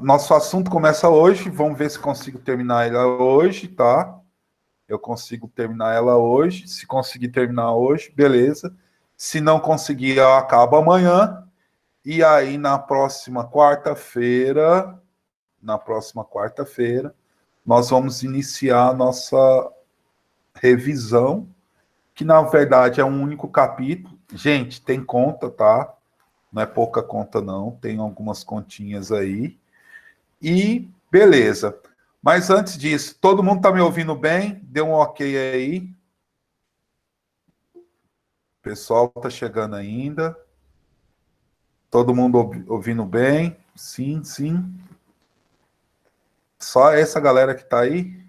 Nosso assunto começa hoje. Vamos ver se consigo terminar ela hoje, tá? Eu consigo terminar ela hoje. Se conseguir terminar hoje, beleza. Se não conseguir, eu acabo amanhã. E aí, na próxima quarta-feira, nós vamos iniciar a nossa revisão, que na verdade é um único capítulo. Gente, tem conta, tá? Não é pouca conta, não. Tem algumas continhas aí. E beleza. Mas antes disso, todo mundo está me ouvindo bem? Dê um ok aí. O pessoal está chegando ainda. Todo mundo ouvindo bem? Sim, sim. Só essa galera que está aí?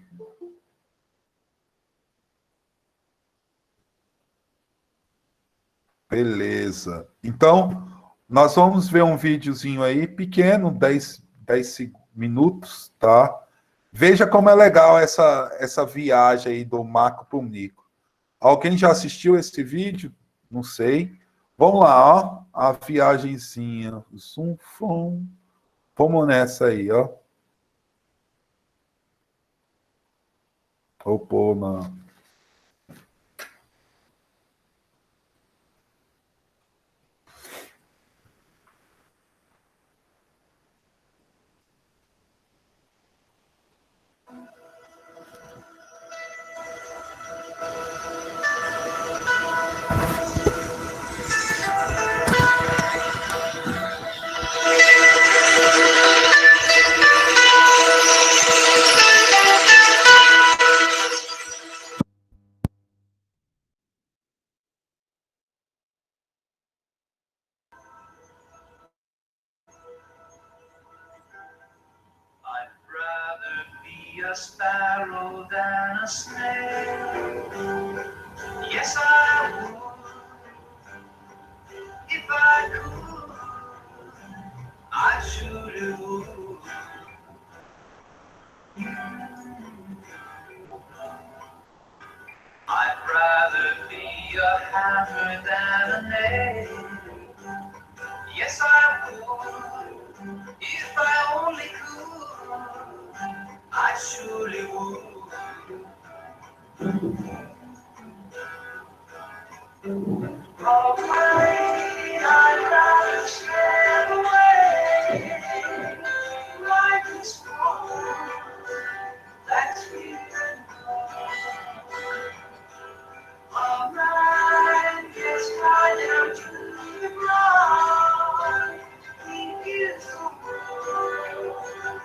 Beleza. Então, nós vamos ver um videozinho aí, pequeno, 10 minutos, tá? Veja como é legal essa viagem aí do Maco para o Mico. Alguém já assistiu esse vídeo? Não sei. Vamos lá, ó. A viagenzinha. Zum, fum. Vamos nessa aí, ó. Vou pôr na... A sparrow than a snail. Yes, I would. If I could, I should have. I'd rather be a hammer than a nail. Yes, I would. If I only could, I surely would. Away, I'd rather stay away. Life is gone, that's me. A man gets tied down to the ground. He is the world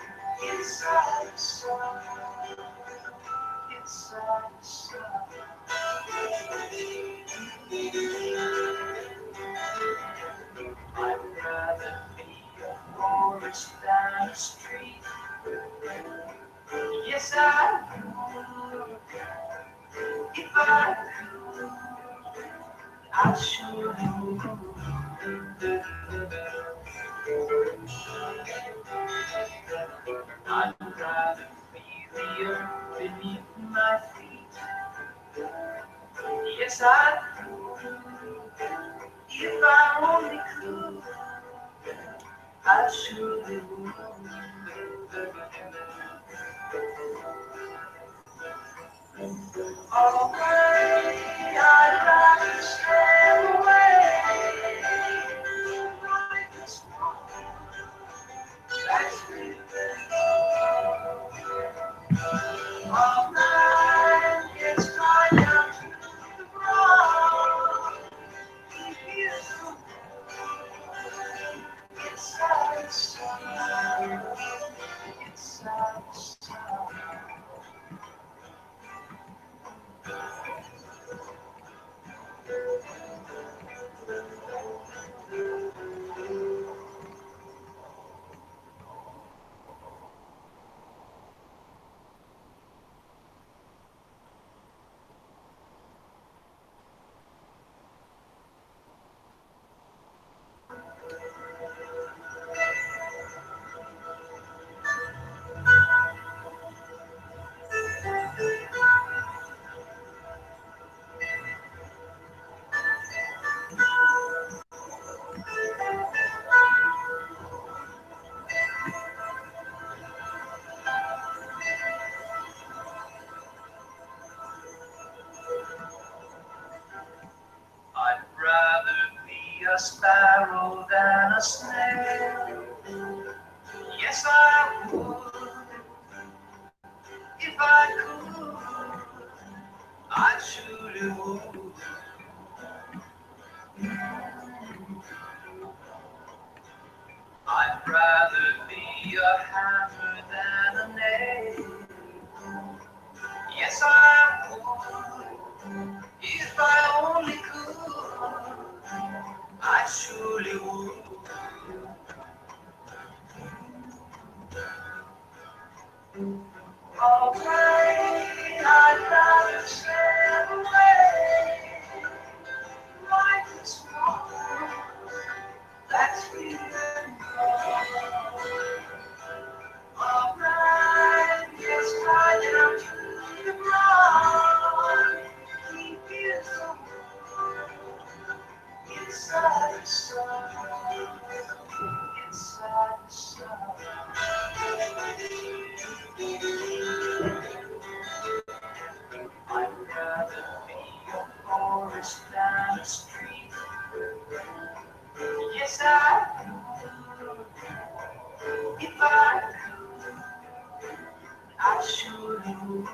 inside the sun. Inside the sun. I'd rather be a forest than a street. Yes, I would. If I could, I sure would. I'd rather be the earth beneath my feet. Yes, I could. If I only could, I surely would. Away, I'd rather stay away. Life is gone, that's me. A man gets tied down to the ground. He is the world inside the sun. Inside the sun. a snail. Yes, I would. If I could, I surely would. I'd rather be a hammer than a nail. Yes, I would. If I only could, I surely would. Alright, I'd rather stay away. Life is long, that's feeling gone. Alright, yes, I down to the ground. Keep it so inside the sun, inside the sun. I'd rather be a forest than a street. Yes, I would. If I surely would.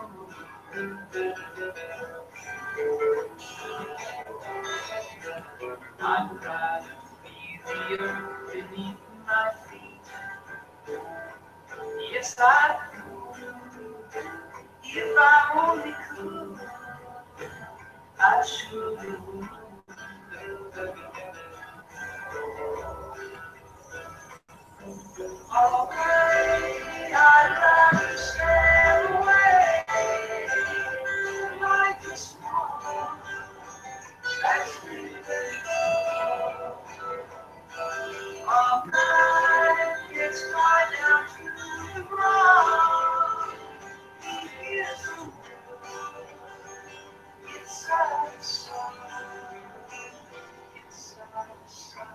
I'd rather be the earth beneath my feet. Yes, I would. If I only could, I surely would. Alright, I'd rather stay away. Life is small, that's really alright, it's right down to the ground. It's inside the sun, inside the sun.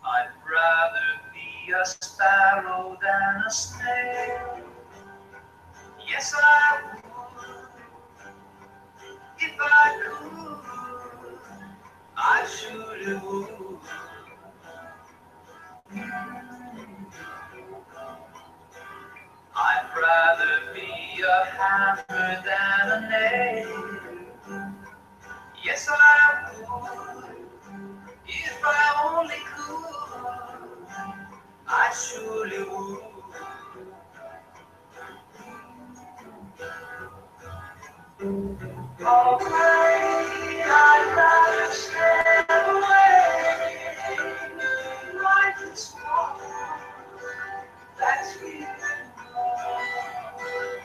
I'd rather be a sparrow than a snail. Yes, I would. If I could, I surely would. I'd rather be a hammer than a nail. Yes, I would. If I only could, I surely would. Alright, I'd rather stay away. Life is small, that's feeling good.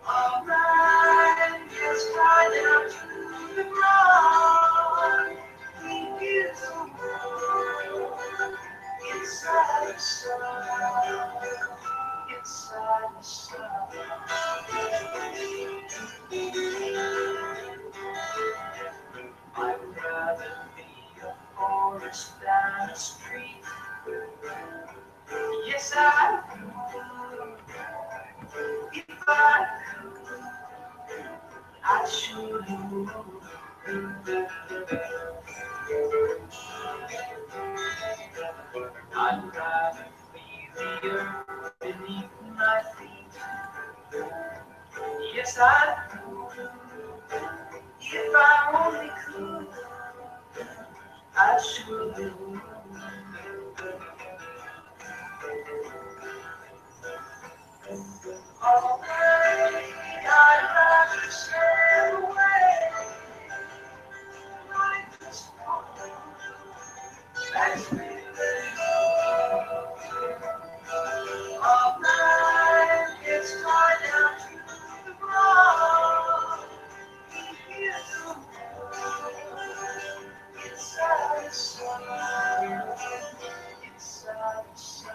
Alright, just right down to the ground. Keep it so warm, inside the sun, inside the sun. I'd rather be a forest than a street. Yes, I would. If I could, I surely would. I'd rather be the earth beneath my feet. Yes, I would. If I only could, I surely would. Alright, I'd rather stay away. As we let go of night, it's far down to the ground. We hear the moon inside the sun, inside the sun.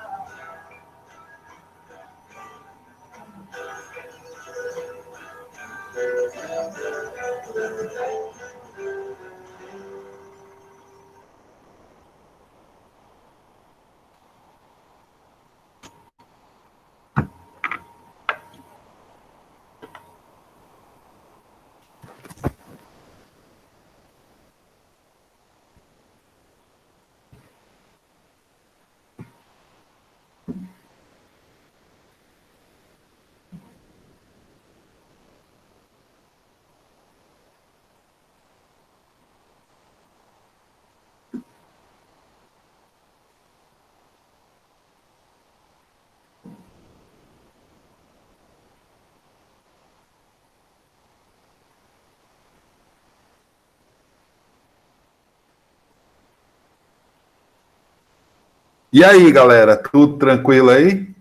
E aí, galera, tudo tranquilo aí?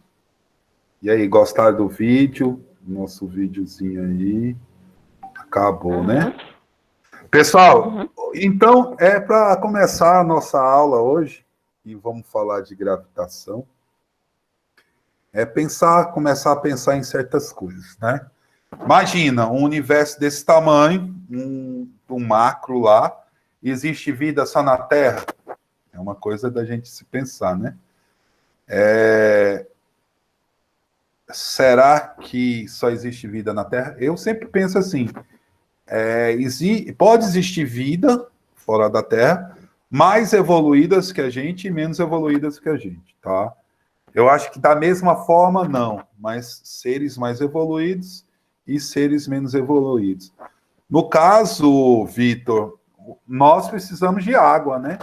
E aí, gostaram do vídeo? Nosso videozinho aí. Acabou, né? Pessoal, então é para começar a nossa aula hoje, e vamos falar de gravitação. Começar a pensar em certas coisas, né? Imagina um universo desse tamanho, um macro lá, existe vida só na Terra? É uma coisa da gente se pensar, né? Será que só existe vida na Terra? Eu sempre penso assim, pode existir vida fora da Terra, mais evoluídas que a gente e menos evoluídas que a gente, tá? Eu acho que da mesma forma, não, mas seres mais evoluídos e seres menos evoluídos. No caso, Vitor, nós precisamos de água, né?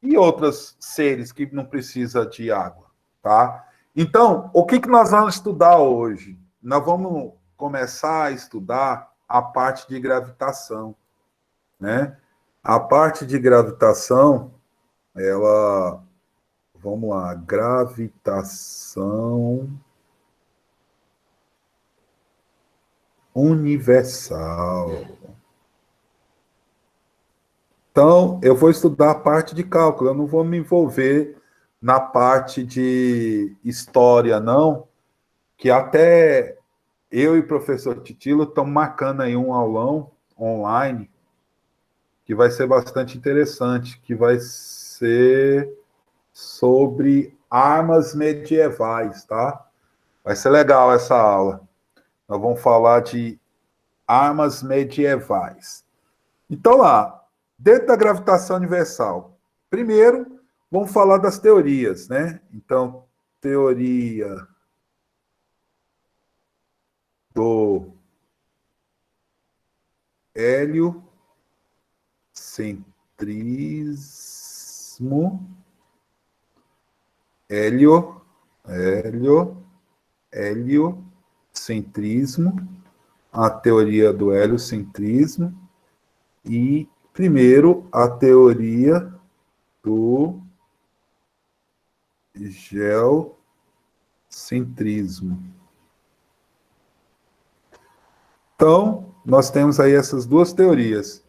E outros seres que não precisam de água, tá? Então, o que nós vamos estudar hoje? Nós vamos começar a estudar a parte de gravitação, né? A parte de gravitação, ela, vamos lá, gravitação universal. Então, eu vou estudar a parte de cálculo, eu não vou me envolver na parte de história, não, que até eu e o professor Titilo estamos marcando aí um aulão online, que vai ser bastante interessante, que vai ser sobre armas medievais, tá? Vai ser legal essa aula. Nós vamos falar de armas medievais. Então, lá, dentro da gravitação universal, primeiro, vamos falar das teorias, né? Então, teoria do heliocentrismo, heliocentrismo, a teoria do heliocentrismo e, primeiro, a teoria do geocentrismo. Então, nós temos aí essas duas teorias.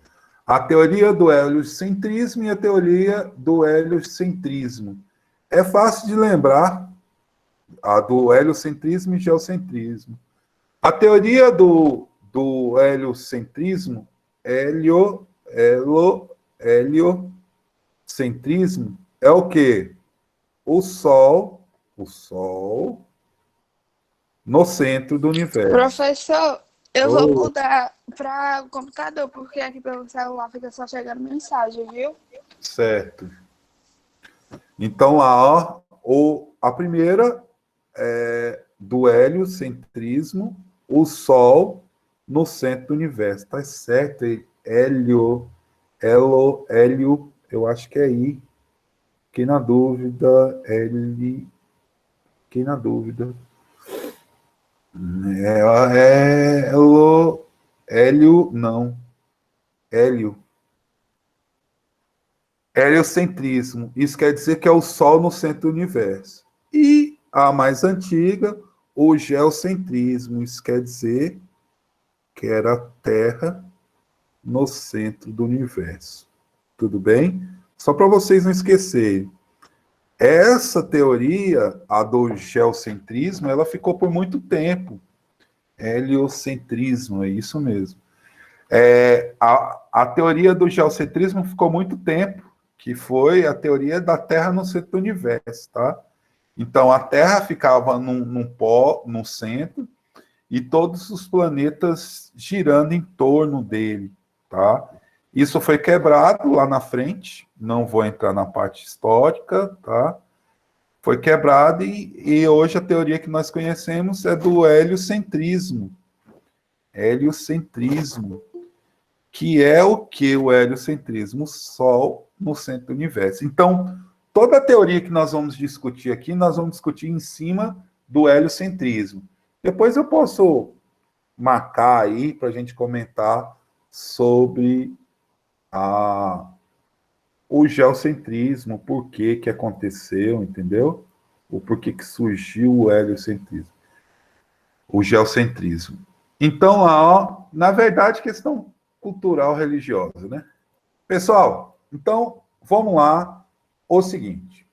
A teoria do heliocentrismo e a teoria do heliocentrismo. É fácil de lembrar a do heliocentrismo e geocentrismo. A teoria do heliocentrismo, heliocentrismo, é o quê? O Sol no centro do universo. Professor, eu vou Oh, mudar para o computador, porque aqui pelo celular fica só chegando mensagem, viu? certo. Então, lá, ó, a primeira é do heliocentrismo, o Sol no centro do universo. Tá certo? Hélio, eu acho que é I. Fiquei na dúvida, fiquei na dúvida. Hélio, não. Hélio. Heliocentrismo. Isso quer dizer que é o Sol no centro do universo. E a mais antiga, o geocentrismo. Isso quer dizer que era a Terra no centro do universo. Tudo bem? Só para vocês não esquecerem. Essa teoria, a do geocentrismo, ela ficou por muito tempo. Heliocentrismo, é isso mesmo. A teoria do geocentrismo ficou muito tempo, que foi a teoria da Terra no centro do universo, tá? Então, a Terra ficava num centro e todos os planetas girando em torno dele, tá? Isso foi quebrado lá na frente, não vou entrar na parte histórica, tá? Foi quebrado e hoje a teoria que nós conhecemos é do heliocentrismo. Heliocentrismo, que é o que o heliocentrismo? O Sol no centro do universo. Então, toda a teoria que nós vamos discutir aqui, nós vamos discutir em cima do heliocentrismo. Depois eu posso marcar aí para a gente comentar sobre o geocentrismo, por que que aconteceu, entendeu? O porquê que surgiu o heliocentrismo, o geocentrismo. Então, na verdade, questão cultural religiosa, né? Pessoal, então, vamos lá. O seguinte.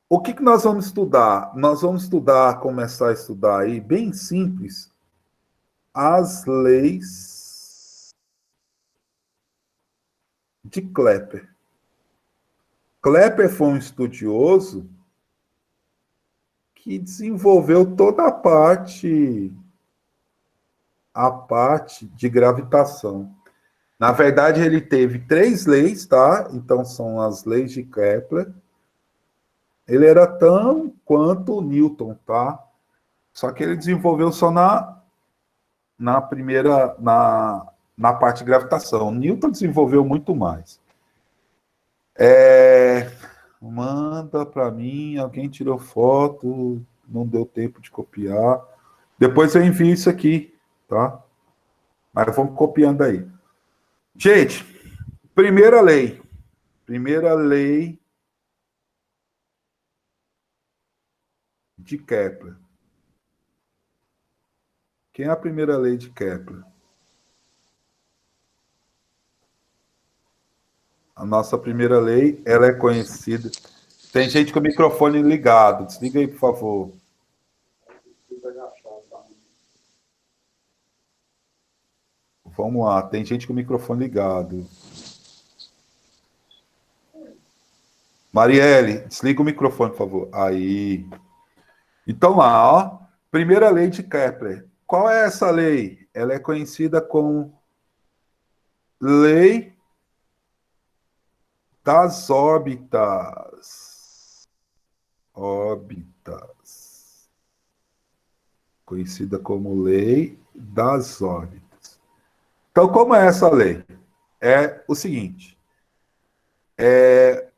O que que nós vamos estudar? Nós vamos estudar, começar a estudar aí, bem simples, as leis de Kepler. Kepler foi um estudioso que desenvolveu toda a parte de gravitação. Na verdade, ele teve 3 leis, tá? Então, são as leis de Kepler. Ele era tão quanto Newton, tá? Só que ele desenvolveu só na primeira, na parte de gravitação. Newton desenvolveu muito mais. Manda para mim, alguém tirou foto, não deu tempo de copiar. Depois eu envio isso aqui, tá? Mas vamos copiando aí. Gente, primeira lei. Primeira lei de Kepler. Quem é a primeira lei de Kepler? A nossa primeira lei, ela é conhecida. Tem gente com o microfone ligado. Desliga aí, por favor. Vamos lá, tem gente com o microfone ligado. Marielle, desliga o microfone, por favor. Aí. Então lá, ó. Primeira lei de Kepler. Qual é essa lei? Ela é conhecida como lei das órbitas. Órbitas. Conhecida como lei das órbitas. Então, como é essa lei? É o seguinte.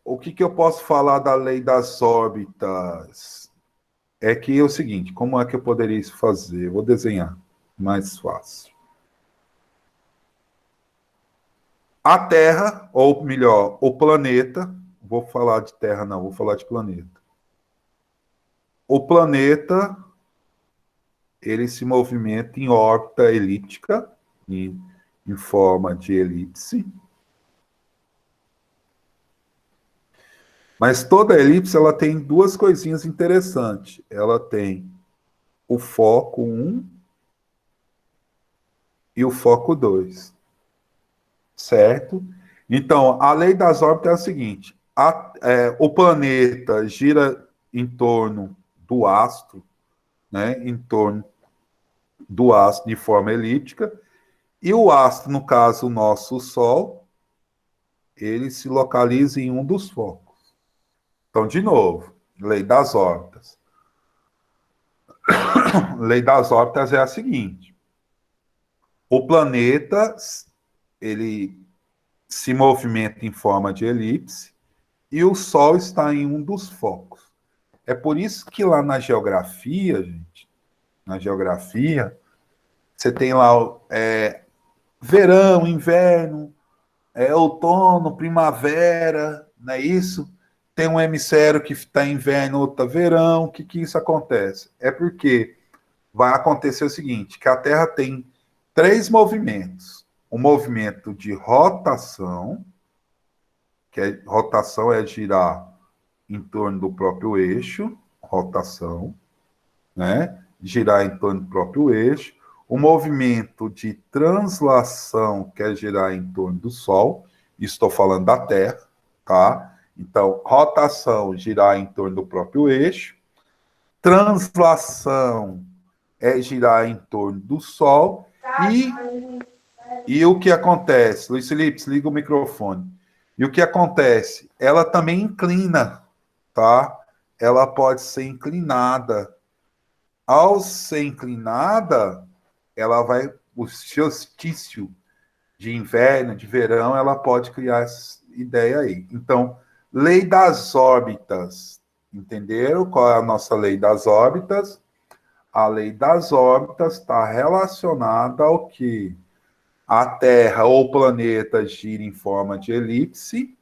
O que eu posso falar da lei das órbitas? É que é o seguinte, como é que eu poderia isso fazer? Eu vou desenhar, mais fácil. A Terra, ou melhor, o planeta, vou falar de Terra não, vou falar de planeta. O planeta, ele se movimenta em órbita elíptica, em forma de elipse. Mas toda elipse ela tem 2 coisinhas interessantes. Ela tem o foco 1 e o foco 2. Certo? Então, a lei das órbitas é a seguinte: o planeta gira em torno do astro, né? Em torno do astro de forma elíptica, e o astro, no caso, o nosso Sol, ele se localiza em um dos focos. Então, de novo, lei das órbitas. Lei das órbitas é a seguinte: o planeta, ele se movimenta em forma de elipse e o Sol está em um dos focos. É por isso que lá na geografia, gente, na geografia, você tem lá verão, inverno, é outono, primavera, não é isso? Tem um hemisfério que está inverno, outro tá verão. O que que isso acontece? É porque vai acontecer o seguinte, que a Terra tem três movimentos. O movimento de rotação, rotação é girar em torno do próprio eixo, rotação, né? Girar em torno do próprio eixo. O movimento de translação, que é girar em torno do Sol, estou falando da Terra, tá? Então, rotação, girar em torno do próprio eixo. Translação é girar em torno do Sol. E o que acontece? Luiz Felipe, liga o microfone. E o que acontece? Ela também inclina, tá? Ela pode ser inclinada. Ao ser inclinada, ela vai, o solstício de inverno, de verão, ela pode criar essa ideia aí. Então, lei das órbitas. Entenderam qual é a nossa lei das órbitas? A lei das órbitas está relacionada ao que a Terra ou o planeta gira em forma de elipse,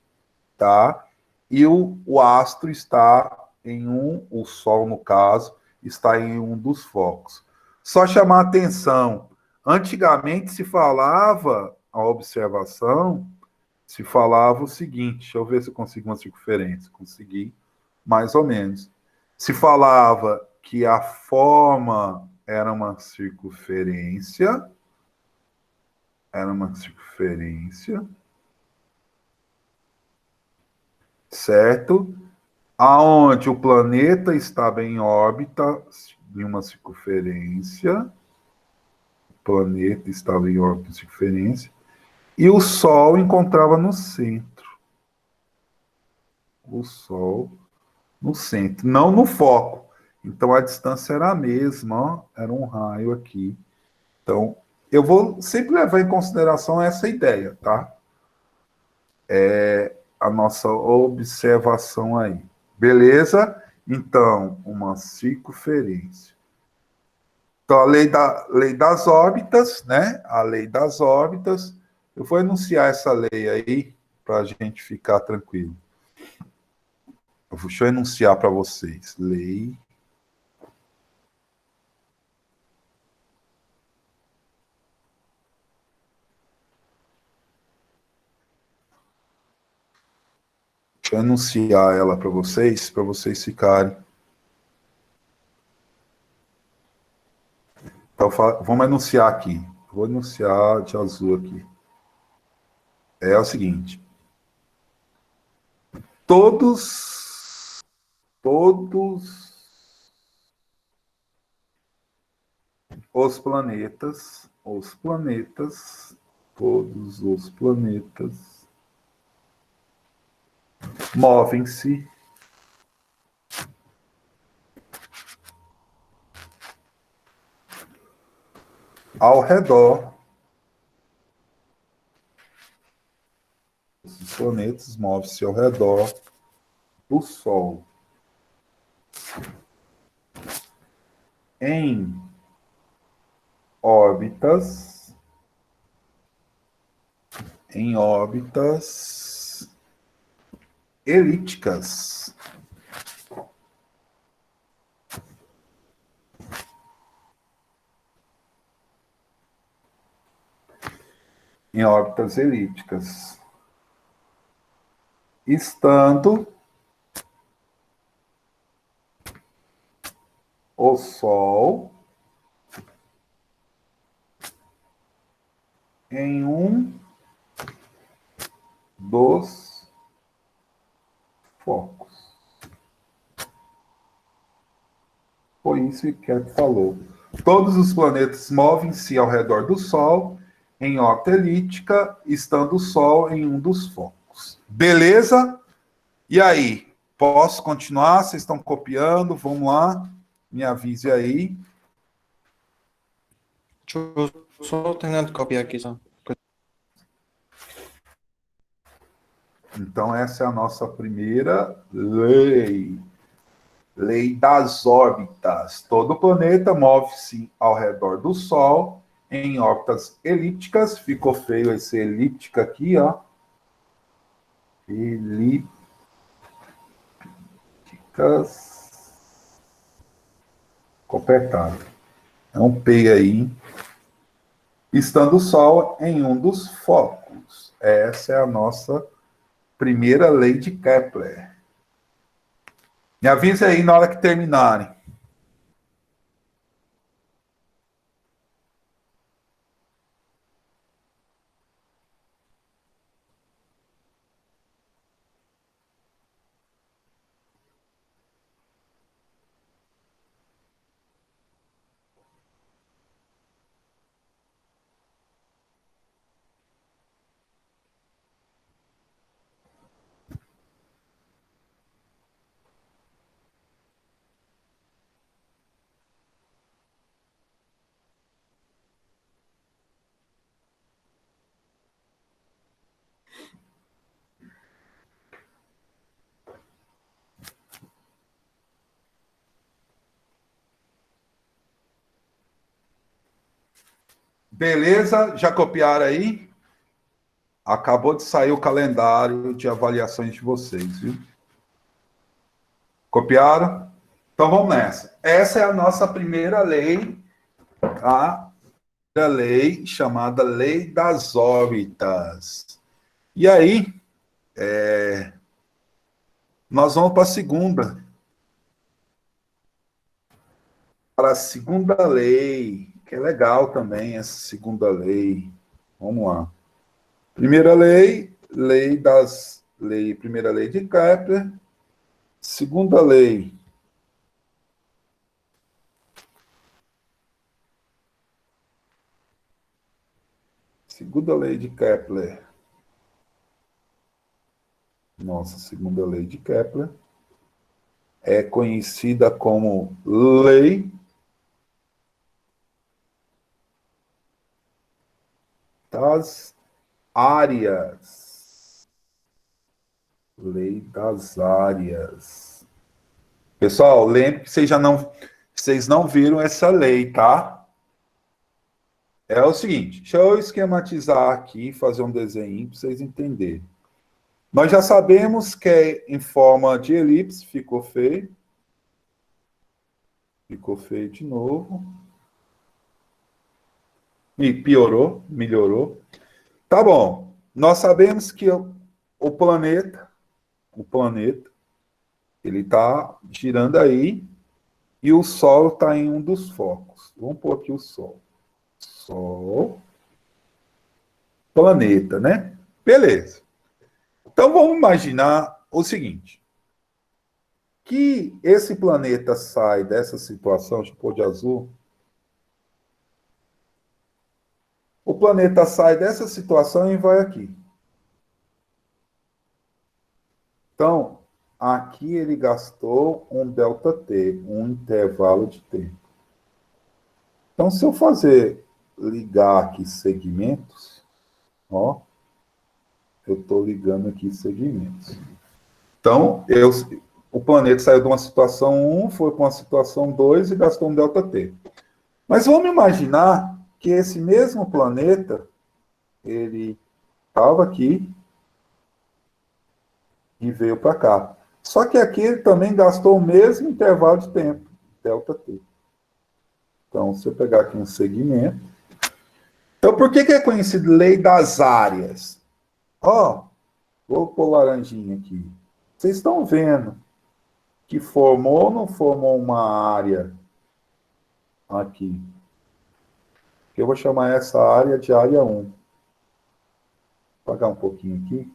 tá? E o astro está em o Sol, no caso, está em um dos focos. Só chamar atenção, antigamente se falava, a observação, se falava o seguinte, deixa eu ver se eu consigo uma circunferência, consegui, mais ou menos. Se falava que a forma era uma circunferência, certo? Aonde o planeta estava em órbita em uma circunferência, o planeta estava em órbita em circunferência, e o Sol encontrava no centro. O Sol no centro, não no foco. Então a distância era a mesma, ó, era um raio aqui. Então, eu vou sempre levar em consideração essa ideia, tá? É a nossa observação aí. Beleza? Então, uma circunferência. Então, a lei das órbitas, né? A lei das órbitas. Eu vou enunciar essa lei aí para a gente ficar tranquilo. Deixa eu enunciar para vocês. Lei. Deixa eu enunciar ela para vocês ficarem. Então, vamos enunciar aqui. Vou enunciar de azul aqui. É o seguinte. Todos os planetas, todos os planetas movem-se ao redor, os planetas movem-se ao redor do Sol em órbitas elípticas. Em órbitas elípticas. Estando o Sol em um dos focos. Foi isso que Kepler falou. Todos os planetas movem-se ao redor do Sol em órbita elíptica, estando o Sol em um dos focos. Beleza? E aí? Posso continuar? Vocês estão copiando? Vamos lá. Me avise aí. Deixa eu só terminar de copiar aqui só. Então, essa é a nossa primeira lei. Lei das órbitas. Todo planeta move-se ao redor do Sol em órbitas elípticas. Ficou feio esse elíptica aqui, ó. elípticas copertadas. É um P aí, estando o Sol em um dos focos. Essa é a nossa primeira lei de Kepler. Me avise aí na hora que terminarem. Beleza? Já copiaram aí? Acabou de sair o calendário de avaliações de vocês, viu? Copiaram? Então vamos nessa. Essa é a nossa primeira lei, a lei chamada Lei das Órbitas. E aí, nós vamos para a segunda. Para a segunda lei, que é legal também essa segunda lei. Vamos lá. Primeira lei, primeira lei de Kepler. Segunda lei, segunda lei de Kepler. Nossa segunda lei de Kepler é conhecida como Lei das Áreas. Lei das Áreas. Pessoal, lembre que vocês não viram essa lei, tá? É o seguinte, deixa eu esquematizar aqui, fazer um desenho para vocês entenderem. Nós já sabemos que é em forma de elipse, ficou feio. Ficou feio de novo. E piorou, melhorou. Tá bom. Nós sabemos que o planeta, ele está girando aí e o Sol está em um dos focos. Vamos pôr aqui o Sol. Sol, planeta, né? Beleza. Então vamos imaginar o seguinte, que esse planeta sai dessa situação, deixa eu pôr de azul, o planeta sai dessa situação e vai aqui. Então, aqui ele gastou um ΔT, um intervalo de tempo. Então, se eu ligar aqui segmentos, ó, eu estou ligando aqui segmentos. Então, o planeta saiu de uma situação 1, foi para uma situação 2 e gastou um ΔT. Mas vamos imaginar que esse mesmo planeta, ele estava aqui e veio para cá. Só que aqui ele também gastou o mesmo intervalo de tempo, ΔT. Então, se eu pegar aqui um segmento... Então, por que é conhecido lei das áreas? Ó, vou pôr laranjinha aqui. Vocês estão vendo que formou ou não formou uma área aqui? Eu vou chamar essa área de área 1. Vou apagar um pouquinho aqui.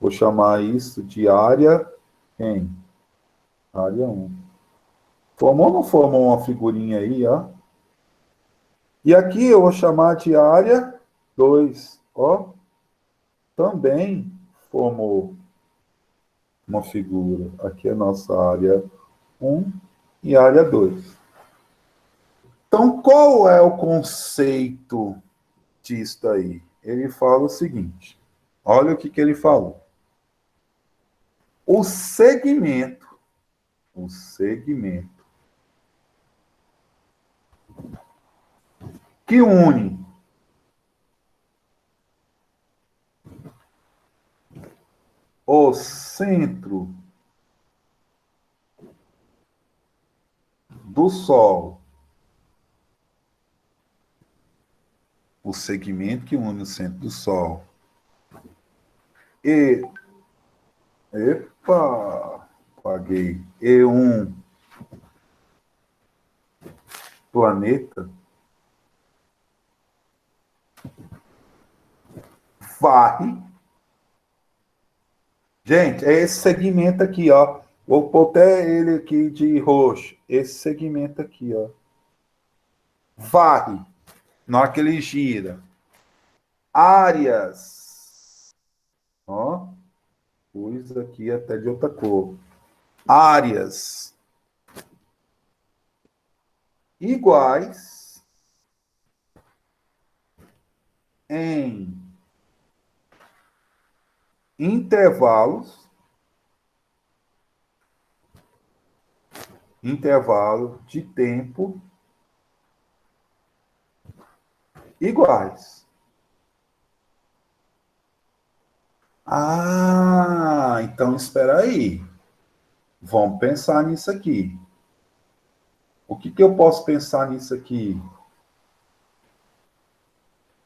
Vou chamar isso de área em área 1. Formou ou não formou uma figurinha aí, ó? E aqui eu vou chamar de área 2, ó. Também formou uma figura. Aqui é a nossa área 1 e área 2. Então, qual é o conceito disso aí? Ele fala o seguinte, olha o que ele falou. O segmento que une o centro do Sol, o segmento que une o centro do Sol e, epa, apaguei, e um planeta varre. Gente, é esse segmento aqui, ó. Vou pôr até ele aqui de roxo. Esse segmento aqui, ó. Varre. Na hora que ele gira. Áreas. Ó. Pus aqui até de outra cor. Áreas iguais em intervalo de tempo iguais. Ah, então espera aí. Vamos pensar nisso aqui. O que eu posso pensar nisso aqui?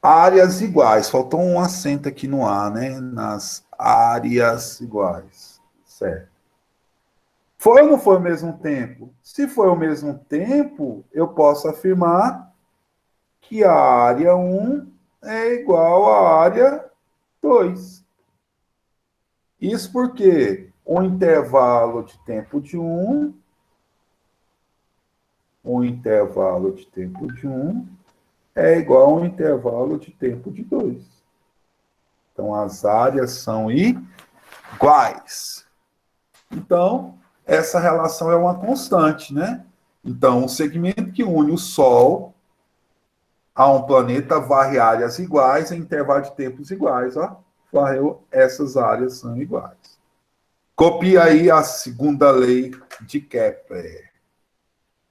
Áreas iguais. Faltou um acento aqui no A, né? Nas áreas iguais. Certo. Foi ou não foi ao mesmo tempo? Se foi ao mesmo tempo, eu posso afirmar que a área 1 é igual à área 2. Isso porque o intervalo de tempo de um é igual ao intervalo de tempo de 2. Então, as áreas são iguais. Então, essa relação é uma constante, né? Então, o segmento que une o Sol a um planeta varre áreas iguais em intervalo de tempos iguais. Ó. Varreu, essas áreas são iguais. Copia aí a segunda lei de Kepler.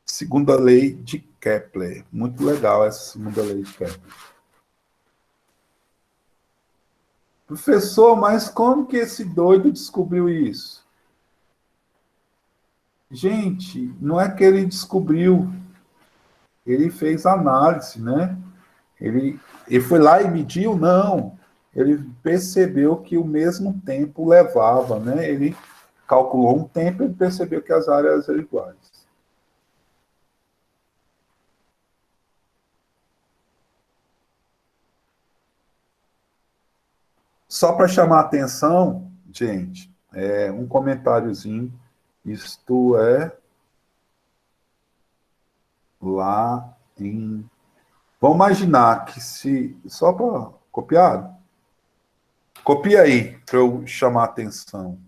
Segunda lei de Kepler. Muito legal essa segunda lei de Kepler. Professor, mas como que esse doido descobriu isso? Gente, não é que ele descobriu, ele fez análise, né? Ele foi lá e mediu? Não. Ele percebeu que o mesmo tempo levava, né? Ele calculou um tempo e percebeu que as áreas eram iguais. Só para chamar a atenção, gente, um comentáriozinho. Isto é lá em... Vamos imaginar que se... Só para copiar? Copia aí, para eu chamar a atenção.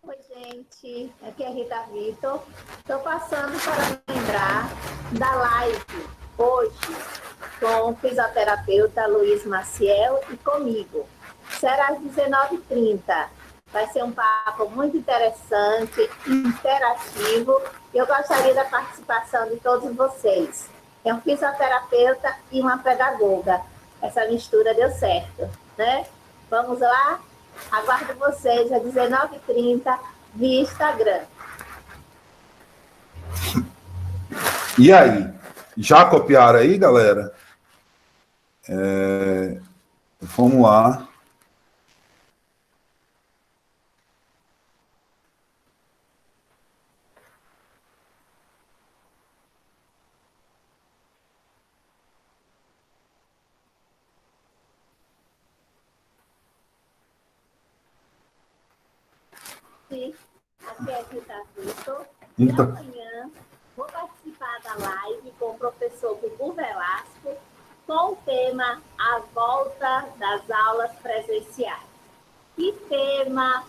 Oi, gente. Aqui é Rita Vitor. Estou passando para lembrar da live hoje com o fisioterapeuta Luiz Maciel e comigo. Será às 19h30. Vai ser um papo muito interessante, interativo. Eu gostaria da participação de todos vocês. É um fisioterapeuta e uma pedagoga. Essa mistura deu certo, né? Vamos lá? Aguardo vocês às 19h30 via Instagram. E aí? Já copiaram aí, galera? Vamos lá. Sim, aqui é Rita Vitor. E Então, amanhã vou participar nossa live com o professor Gugu Velasco, com o tema A Volta das Aulas Presenciais. Que tema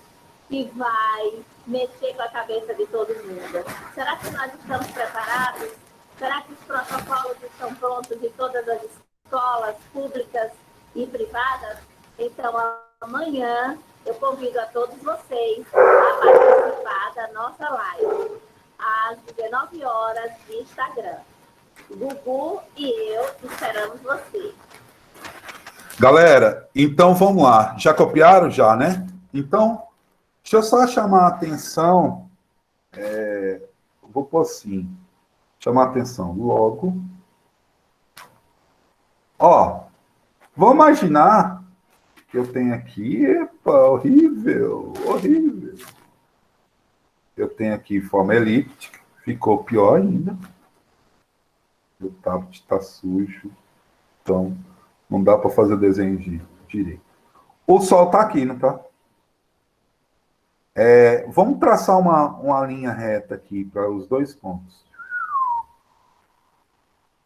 que vai mexer com a cabeça de todo mundo? Será que nós estamos preparados? Será que os protocolos estão prontos em todas as escolas públicas e privadas? Então, amanhã, eu convido a todos vocês a participar da nossa live, às 19 horas, de Instagram. Gugu e eu esperamos vocês. Galera, então vamos lá. Já copiaram? Já, né? Então, deixa eu só chamar a atenção. Vou pôr assim. Chamar a atenção logo. Ó, vamos imaginar que eu tenho aqui... Epa, horrível, horrível. Eu tenho aqui forma elíptica. Ficou pior ainda. O tablet está sujo. Então... não dá para fazer o desenho direito. O sol está aqui, não está? Vamos traçar uma linha reta aqui para os dois pontos.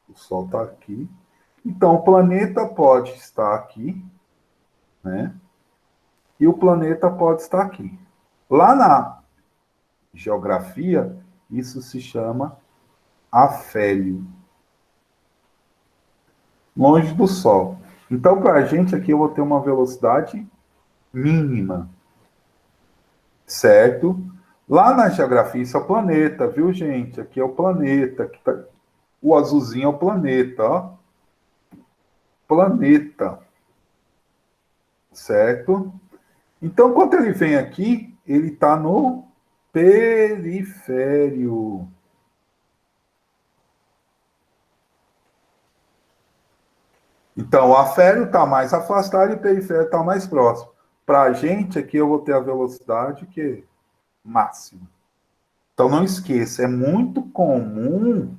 O sol está aqui. Então, o planeta pode estar aqui, né? E o planeta pode estar aqui. Lá na geografia, isso se chama afélio. Longe do Sol. Então, para a gente aqui, eu vou ter uma velocidade mínima. Certo? Lá na geografia, isso é o planeta, viu, gente? Aqui é o planeta. Aqui tá... O azulzinho é o planeta, ó. Planeta. Certo? Então, quando ele vem aqui, ele está no perifério. Então, o afélio está mais afastado e o periférico está mais próximo. Para a gente, aqui eu vou ter a velocidade que máxima. Então, não esqueça, é muito comum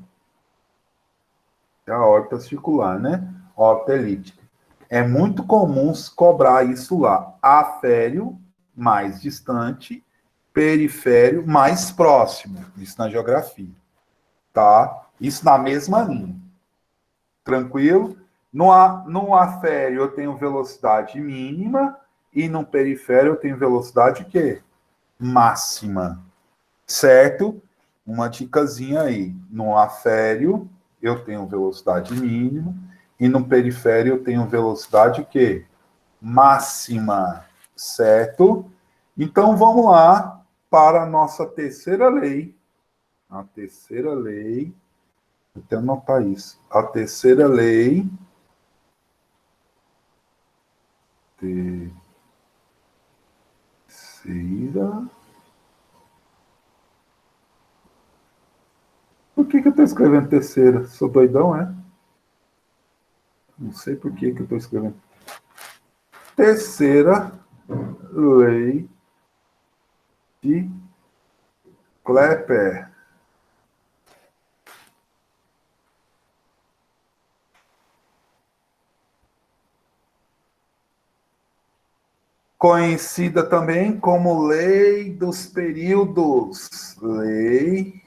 a órbita circular, né? Órbita elíptica. É muito comum cobrar isso lá. Afélio, mais distante, perifério, mais próximo. Isso na geografia. Tá? Isso na mesma linha. Tranquilo? No afélio eu tenho velocidade mínima e no perifério eu tenho velocidade o quê? Máxima. Certo? Uma dicasinha aí. No afélio eu tenho velocidade mínima e no perifério eu tenho velocidade o quê? Máxima. Certo? Então vamos lá para a nossa terceira lei. A terceira lei. Vou até anotar isso. A terceira lei... Terceira. Por que eu estou escrevendo terceira? Sou doidão, é? Não sei por que eu estou escrevendo. Terceira lei de Kepler. Conhecida também como lei dos períodos. Lei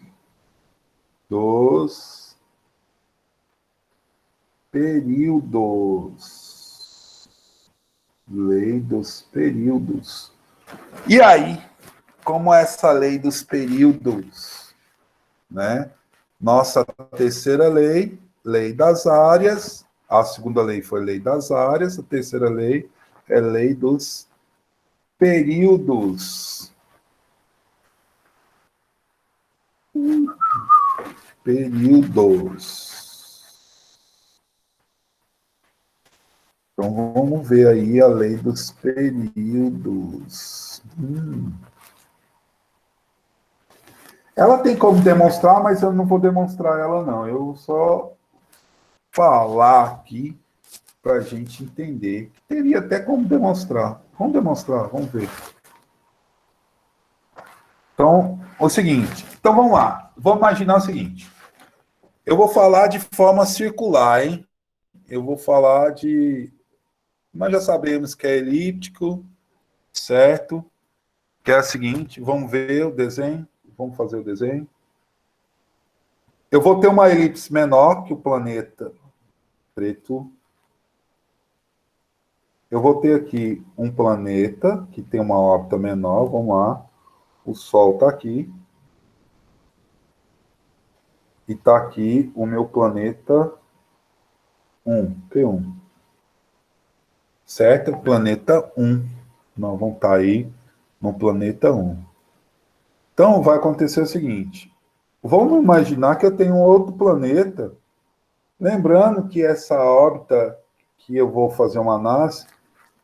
dos períodos. Lei dos períodos. E aí, como é essa lei dos períodos? Né? Nossa terceira lei, lei das áreas. A segunda lei foi lei das áreas. A terceira lei é lei dos períodos. Períodos. Então, vamos ver aí a lei dos períodos. Ela tem como demonstrar, mas eu não vou demonstrar ela, não. Eu só falar aqui para a gente entender. Teria até como demonstrar. Vamos demonstrar, vamos ver. Então, o seguinte. Então, vamos lá. Vamos imaginar o seguinte. Eu vou falar de forma circular, hein? Eu vou falar de... Mas já sabemos que é elíptico, certo? Que é o seguinte, vamos ver o desenho. Vamos fazer o desenho. Eu vou ter uma elipse menor que o planeta preto. Eu vou ter aqui um planeta que tem uma órbita menor. Vamos lá. O Sol está aqui. E está aqui o meu planeta 1, P1. Certo? Planeta 1. Nós vamos estar aí no planeta 1. Então, vai acontecer o seguinte. Vamos imaginar que eu tenho um outro planeta. Lembrando que essa órbita que eu vou fazer uma análise,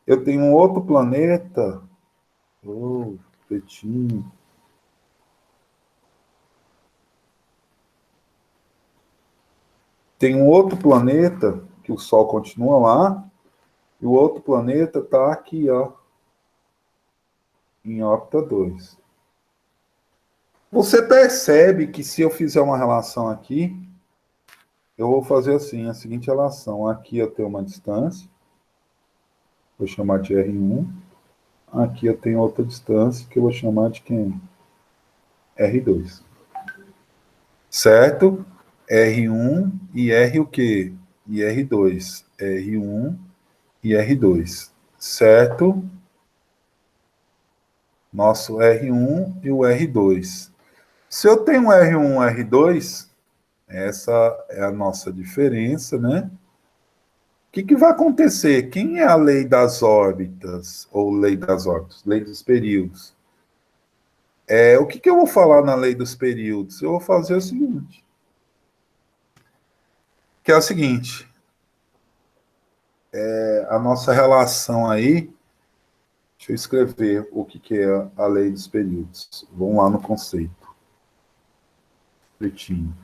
eu tenho um outro planeta. Oh, pretinho. Tem um outro planeta, que o Sol continua lá, e o outro planeta está aqui, ó, em órbita 2. Você percebe que se eu fizer uma relação aqui, eu vou fazer assim, a seguinte relação. Aqui eu tenho uma distância, vou chamar de R1. Aqui eu tenho outra distância, que eu vou chamar de quem? R2. Certo? R1 e R o quê? E R2. R1 e R2. Certo? Nosso R1 e o R2. Se eu tenho R1 e R2, essa é a nossa diferença, né? O que vai acontecer? Quem é a lei das órbitas? Ou lei das órbitas? Lei dos períodos. O que eu vou falar na lei dos períodos? Eu vou fazer o seguinte. Que é o seguinte. A nossa relação aí. Deixa eu escrever o que é a lei dos períodos. Vamos lá no conceito. Pretinho.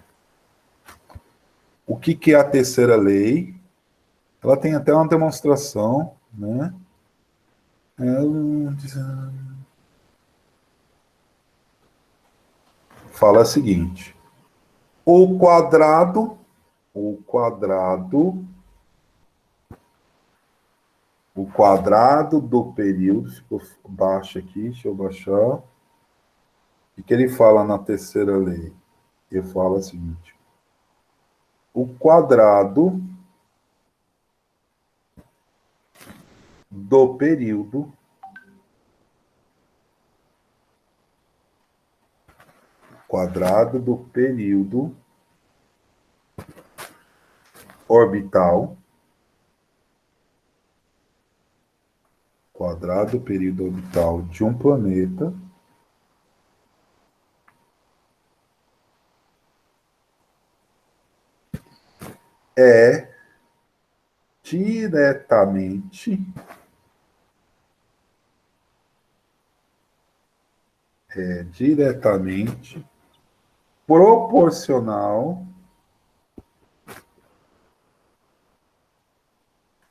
O que é a terceira lei? Ela tem até uma demonstração, né? Fala o seguinte. O quadrado do período, ficou baixo aqui, deixa eu baixar. O que ele fala na terceira lei? Ele fala o seguinte. O quadrado do período orbital, quadrado do período orbital de um planeta é diretamente proporcional.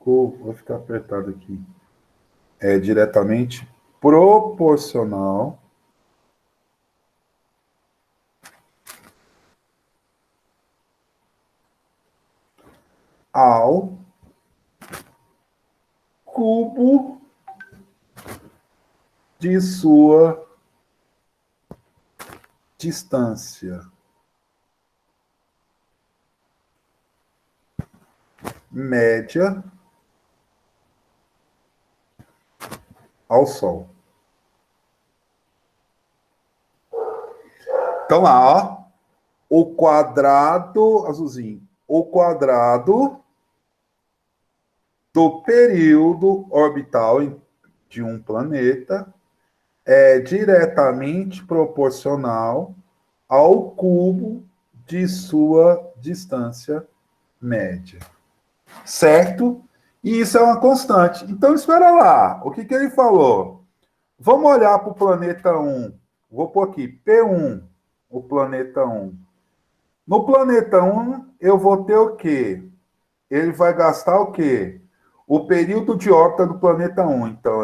Vou ficar apertado aqui. É diretamente proporcional ao cubo de sua distância média ao Sol. Então lá, ó, o quadrado, azulzinho, o quadrado do período orbital de um planeta é diretamente proporcional ao cubo de sua distância média. Certo? E isso é uma constante. Então, espera lá. O que ele falou? Vamos olhar para o planeta 1. Vou pôr aqui, P1, o planeta 1. No planeta 1, eu vou ter o quê? Ele vai gastar o quê? O período de órbita do planeta 1. Então,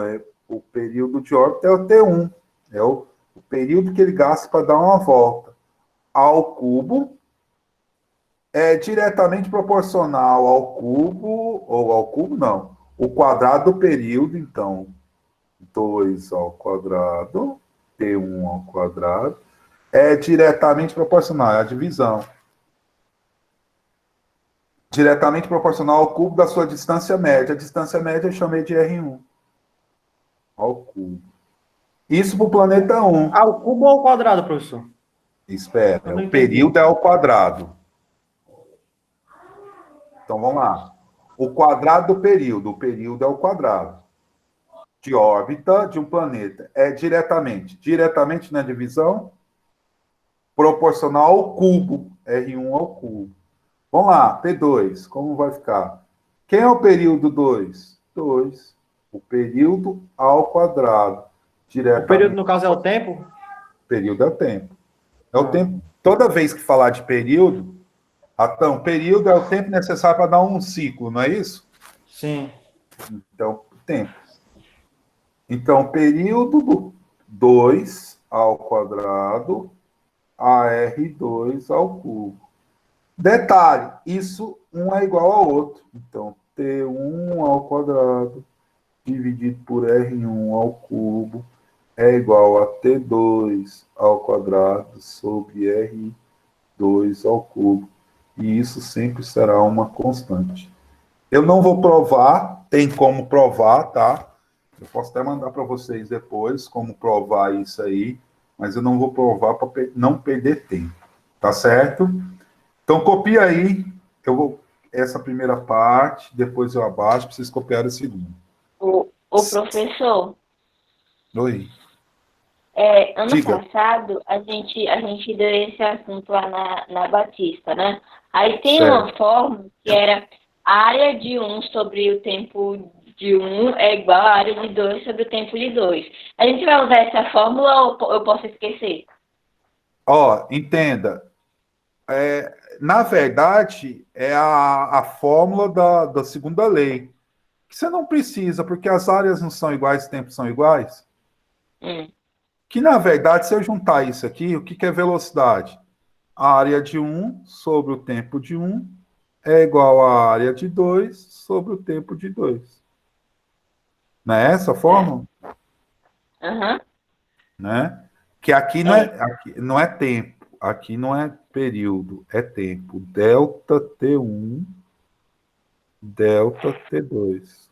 o período de órbita é o T1. É o período que ele gasta para dar uma volta ao cubo. É diretamente proporcional ao cubo, ou ao cubo não, o quadrado do período, então, 2 ao quadrado, T1 ao quadrado, é diretamente proporcional, é a divisão. diretamente proporcional ao cubo da sua distância média. A distância média eu chamei de R1 ao cubo. Isso para o planeta 1. Ao cubo ou ao quadrado, professor? Espera, Eu não o entendi. período é ao quadrado. Então, vamos lá. O quadrado do período. O período é o quadrado de órbita de um planeta. É diretamente na divisão, proporcional ao cubo. R1 ao cubo. Vamos lá, P2. Como vai ficar? Quem é o período 2? 2. O período ao quadrado. O período, no caso, é o tempo? Período é o tempo. É o tempo. Toda vez que falar de período, então, período é o tempo necessário para dar um ciclo, não é isso? Sim. Então, tempo. Então, período do 2 ao quadrado, AR2 ao cubo. Detalhe, isso um é igual ao outro. Então, T1 ao quadrado dividido por R1 ao cubo é igual a T2 ao quadrado sobre R2 ao cubo. E isso sempre será uma constante. Eu não vou provar, tem como provar, tá? Eu posso até mandar para vocês depois como provar isso aí, mas eu não vou provar para não perder tempo. Tá certo? Então, copia aí. Eu vou essa primeira parte, depois eu abaixo para vocês copiarem a segunda. O professor, Oi. ano Diga. passado, a gente deu esse assunto lá na Batista, né? Aí tem Certo. uma fórmula que era a área de 1 sobre o tempo de 1 é igual a área de 2 sobre o tempo de 2. A gente vai usar essa fórmula ou eu posso esquecer? Ó, entenda. Na verdade, é a fórmula da segunda lei. Que você não precisa, porque as áreas não são iguais, os tempos são iguais. Que, na verdade, se eu juntar isso aqui, o que é velocidade? A área de 1 sobre o tempo de 1 é igual à área de 2 sobre o tempo de 2. Não é essa a fórmula? Aham. Né? Que aqui não é tempo, aqui não é período, é tempo. Delta T1, delta T2.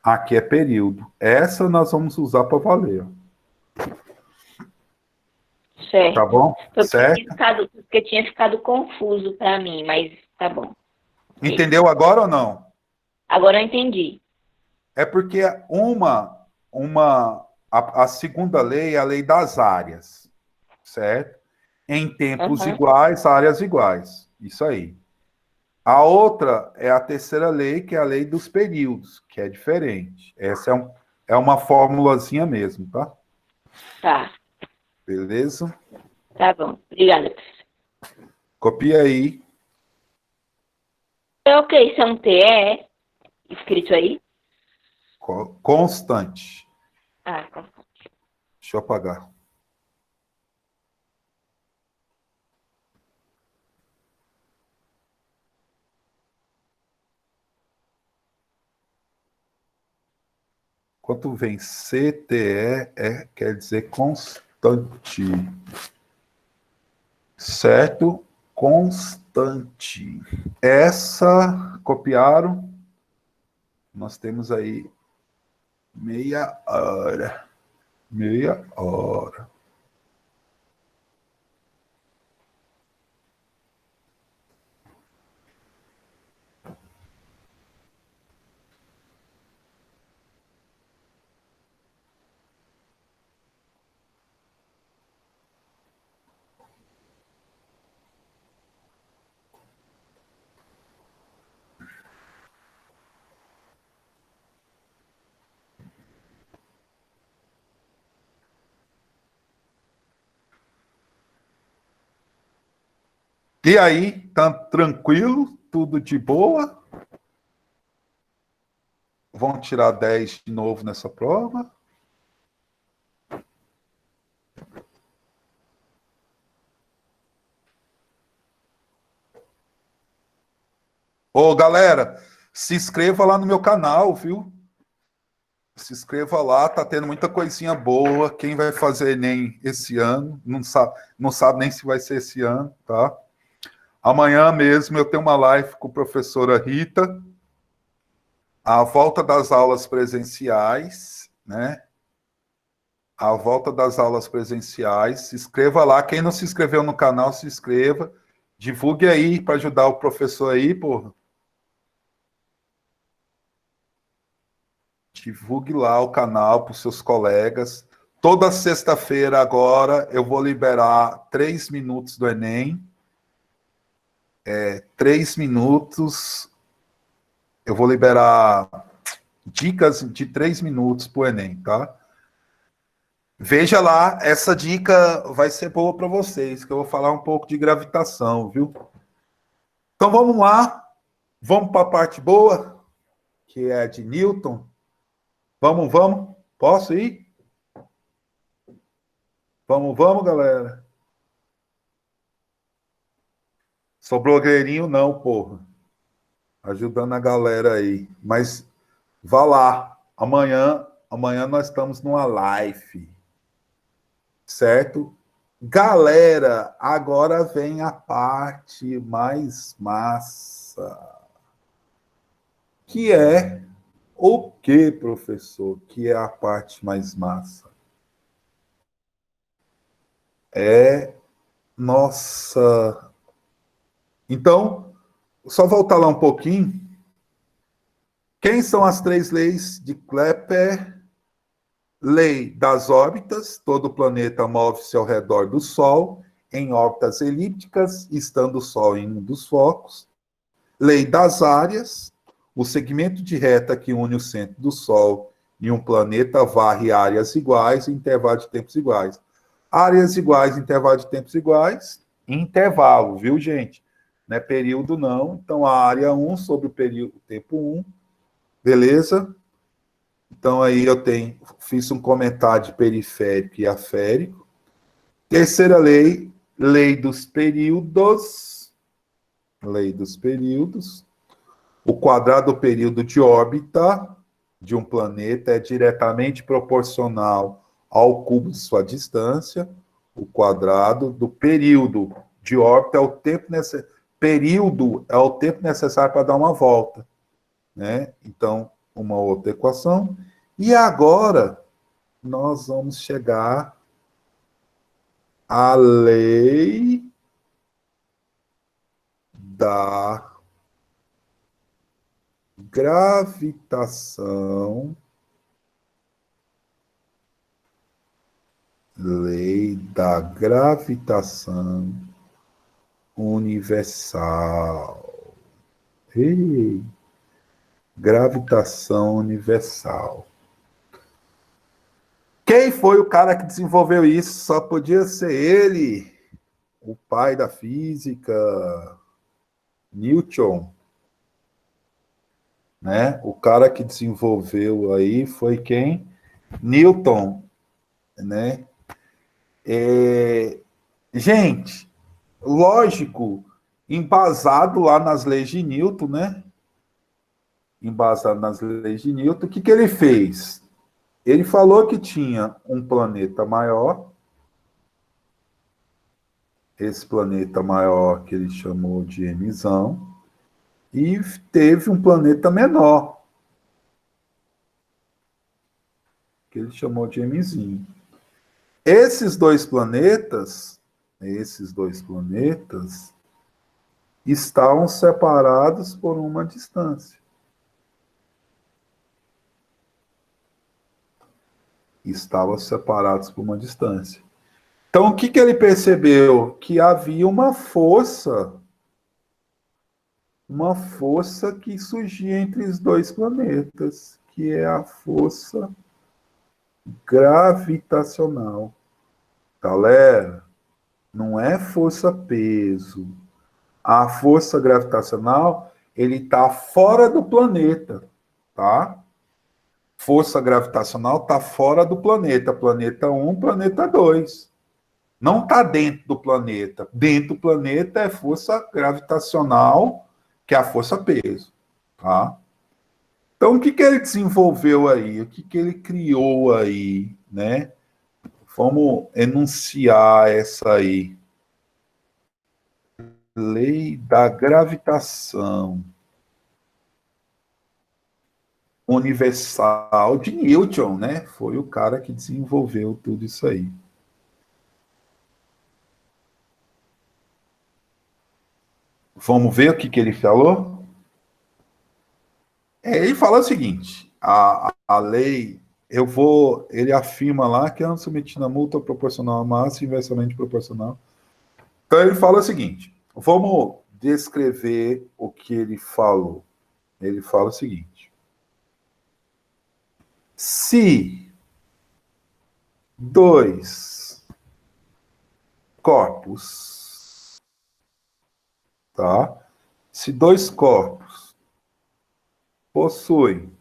Aqui é período. Essa nós vamos usar para valer. Certo. Tá bom? Certo? Porque tinha ficado confuso para mim, mas tá bom. Entendeu agora ou não? Agora eu entendi. É porque a segunda lei é a lei das áreas, certo? Em tempos Aham. iguais, áreas iguais. Isso aí. A outra é a terceira lei, que é a lei dos períodos, que é diferente. Essa é uma formulazinha mesmo, tá? Tá. Beleza? Tá bom. Obrigada. Copia aí. Ok, são TE escrito aí. Constante. Ah, tá. Deixa eu apagar. Quando vem CTE, quer dizer constante. Certo? Constante. Essa, copiaram? Nós temos aí meia hora. Meia hora. E aí, tá tranquilo? Tudo de boa? Vão tirar 10 de novo nessa prova? Ô, galera, se inscreva lá no meu canal, viu? Se inscreva lá, tá tendo muita coisinha boa. Quem vai fazer Enem esse ano, não sabe nem se vai ser esse ano, tá? Amanhã mesmo eu tenho uma live com a professora Rita, a volta das aulas presenciais, né? A volta das aulas presenciais. Se inscreva lá. Quem não se inscreveu no canal, se inscreva. Divulgue aí para ajudar o professor aí, porra. Divulgue lá o canal para os seus colegas. Toda sexta-feira agora eu vou liberar 3 minutos do Enem. 3 minutos. Eu vou liberar dicas de 3 minutos para o Enem, tá? Veja lá, essa dica vai ser boa para vocês, que eu vou falar um pouco de gravitação, viu? Então vamos lá, vamos para a parte boa, que é de Newton. Vamos. Posso ir? Vamos, galera. Sou blogueirinho não, porra. Ajudando a galera aí. Mas vá lá. Amanhã nós estamos numa live. Certo? Galera, agora vem a parte mais massa. Que é o que, professor? Que é a parte mais massa? Nossa. Então, só voltar lá um pouquinho. Quem são as 3 leis de Kepler? Lei das órbitas, todo planeta move-se ao redor do Sol, em órbitas elípticas, estando o Sol em um dos focos. Lei das áreas, o segmento de reta que une o centro do Sol e um planeta varre áreas iguais em intervalo de tempos iguais. Áreas iguais, intervalo de tempos iguais, intervalo, viu, gente? Não é período, não. Então, a área 1 sobre o período, tempo 1, beleza? Então, aí fiz um comentário de periférico e aférico. Terceira lei, lei dos períodos. Lei dos períodos. O quadrado do período de órbita de um planeta é diretamente proporcional ao cubo de sua distância. O quadrado do período de órbita é o tempo necessário. Período é o tempo necessário para dar uma volta, né? Então, uma outra equação. E agora, nós vamos chegar à lei da gravitação. Lei da gravitação universal. Ei, gravitação universal. Quem foi o cara que desenvolveu isso? Só podia ser ele, o pai da física, Newton. Né? O cara que desenvolveu aí foi quem? Newton, né? Gente, lógico, embasado lá nas leis de Newton, né? Embasado nas leis de Newton, o que ele fez? Ele falou que tinha um planeta maior, esse planeta maior que ele chamou de Mzão, e teve um planeta menor, que ele chamou de Mzinho. Esses dois planetas estavam separados por uma distância. Estavam separados por uma distância. Então, o que ele percebeu? Que havia uma força que surgia entre os dois planetas, que é a força gravitacional. Galera, não é força-peso. A força gravitacional, ele está fora do planeta, tá? Força gravitacional está fora do planeta. Planeta 1, planeta 2. Não está dentro do planeta. Dentro do planeta é força gravitacional, que é a força-peso, tá? Então, o que ele desenvolveu aí? O que ele criou aí, né? Vamos enunciar essa aí. lei da gravitação universal de Newton, né? Foi o cara que desenvolveu tudo isso aí. Vamos ver o que ele falou? Ele fala o seguinte, a lei, ele afirma lá que é submetida a multa proporcional à massa inversamente proporcional. Então ele fala o seguinte, vamos descrever o que ele falou. Ele fala o seguinte, se dois corpos, tá? Se dois corpos possuem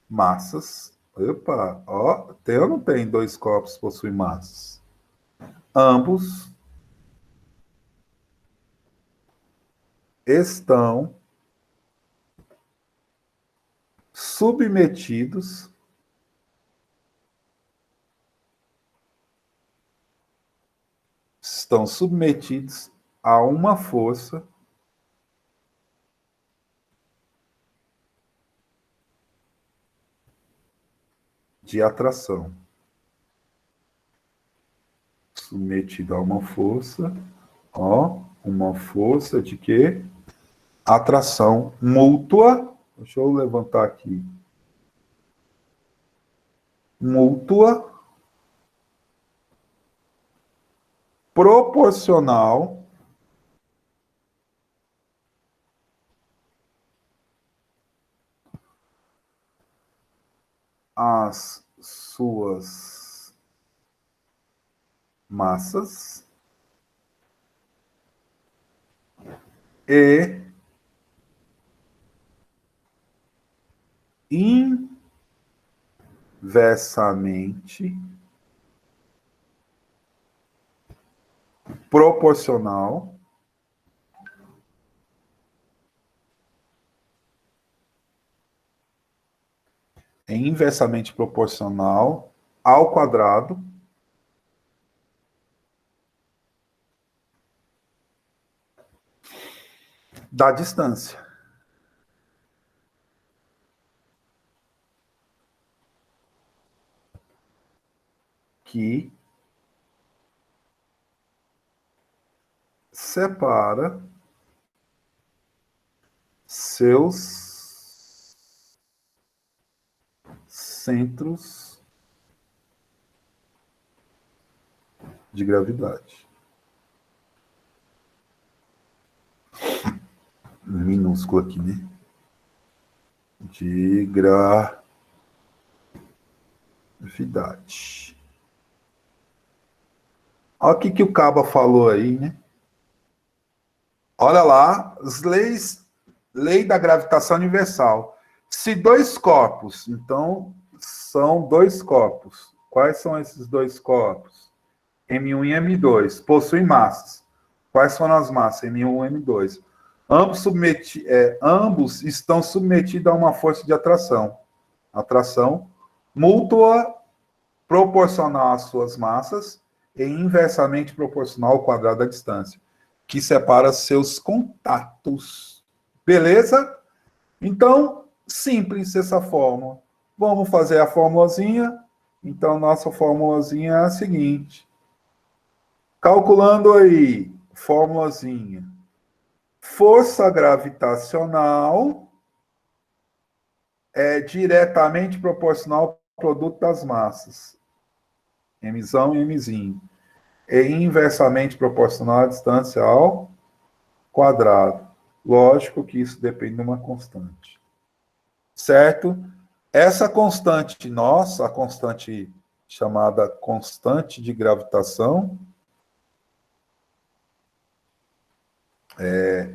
massas, opa, ó, tem ou não tem dois corpos possuem massas? Ambos estão submetidos a uma força de atração. Submetido a uma força, ó, uma força de quê? Atração mútua. Deixa eu levantar aqui. Mútua proporcional às suas massas e inversamente proporcional ao quadrado da distância. Que separa seus centros de gravidade. Minúsculo aqui, né? De gravidade. Olha o que o Caba falou aí, né? Olha lá, as lei da gravitação universal. Se dois corpos, então, são dois corpos. Quais são esses dois corpos? M1 e M2. Possuem massas. Quais são as massas? M1 e M2. Ambos estão submetidos a uma força de atração. Atração mútua proporcional às suas massas e inversamente proporcional ao quadrado da distância, que separa seus contatos. Beleza? Então, simples essa fórmula. Vamos fazer a formulazinha. Então, nossa formulazinha é a seguinte. Calculando aí, formulazinha. Força gravitacional é diretamente proporcional ao produto das massas. Mzão e Mzinho. É inversamente proporcional à distância ao quadrado. Lógico que isso depende de uma constante. Certo? Essa constante nossa, a constante chamada constante de gravitação,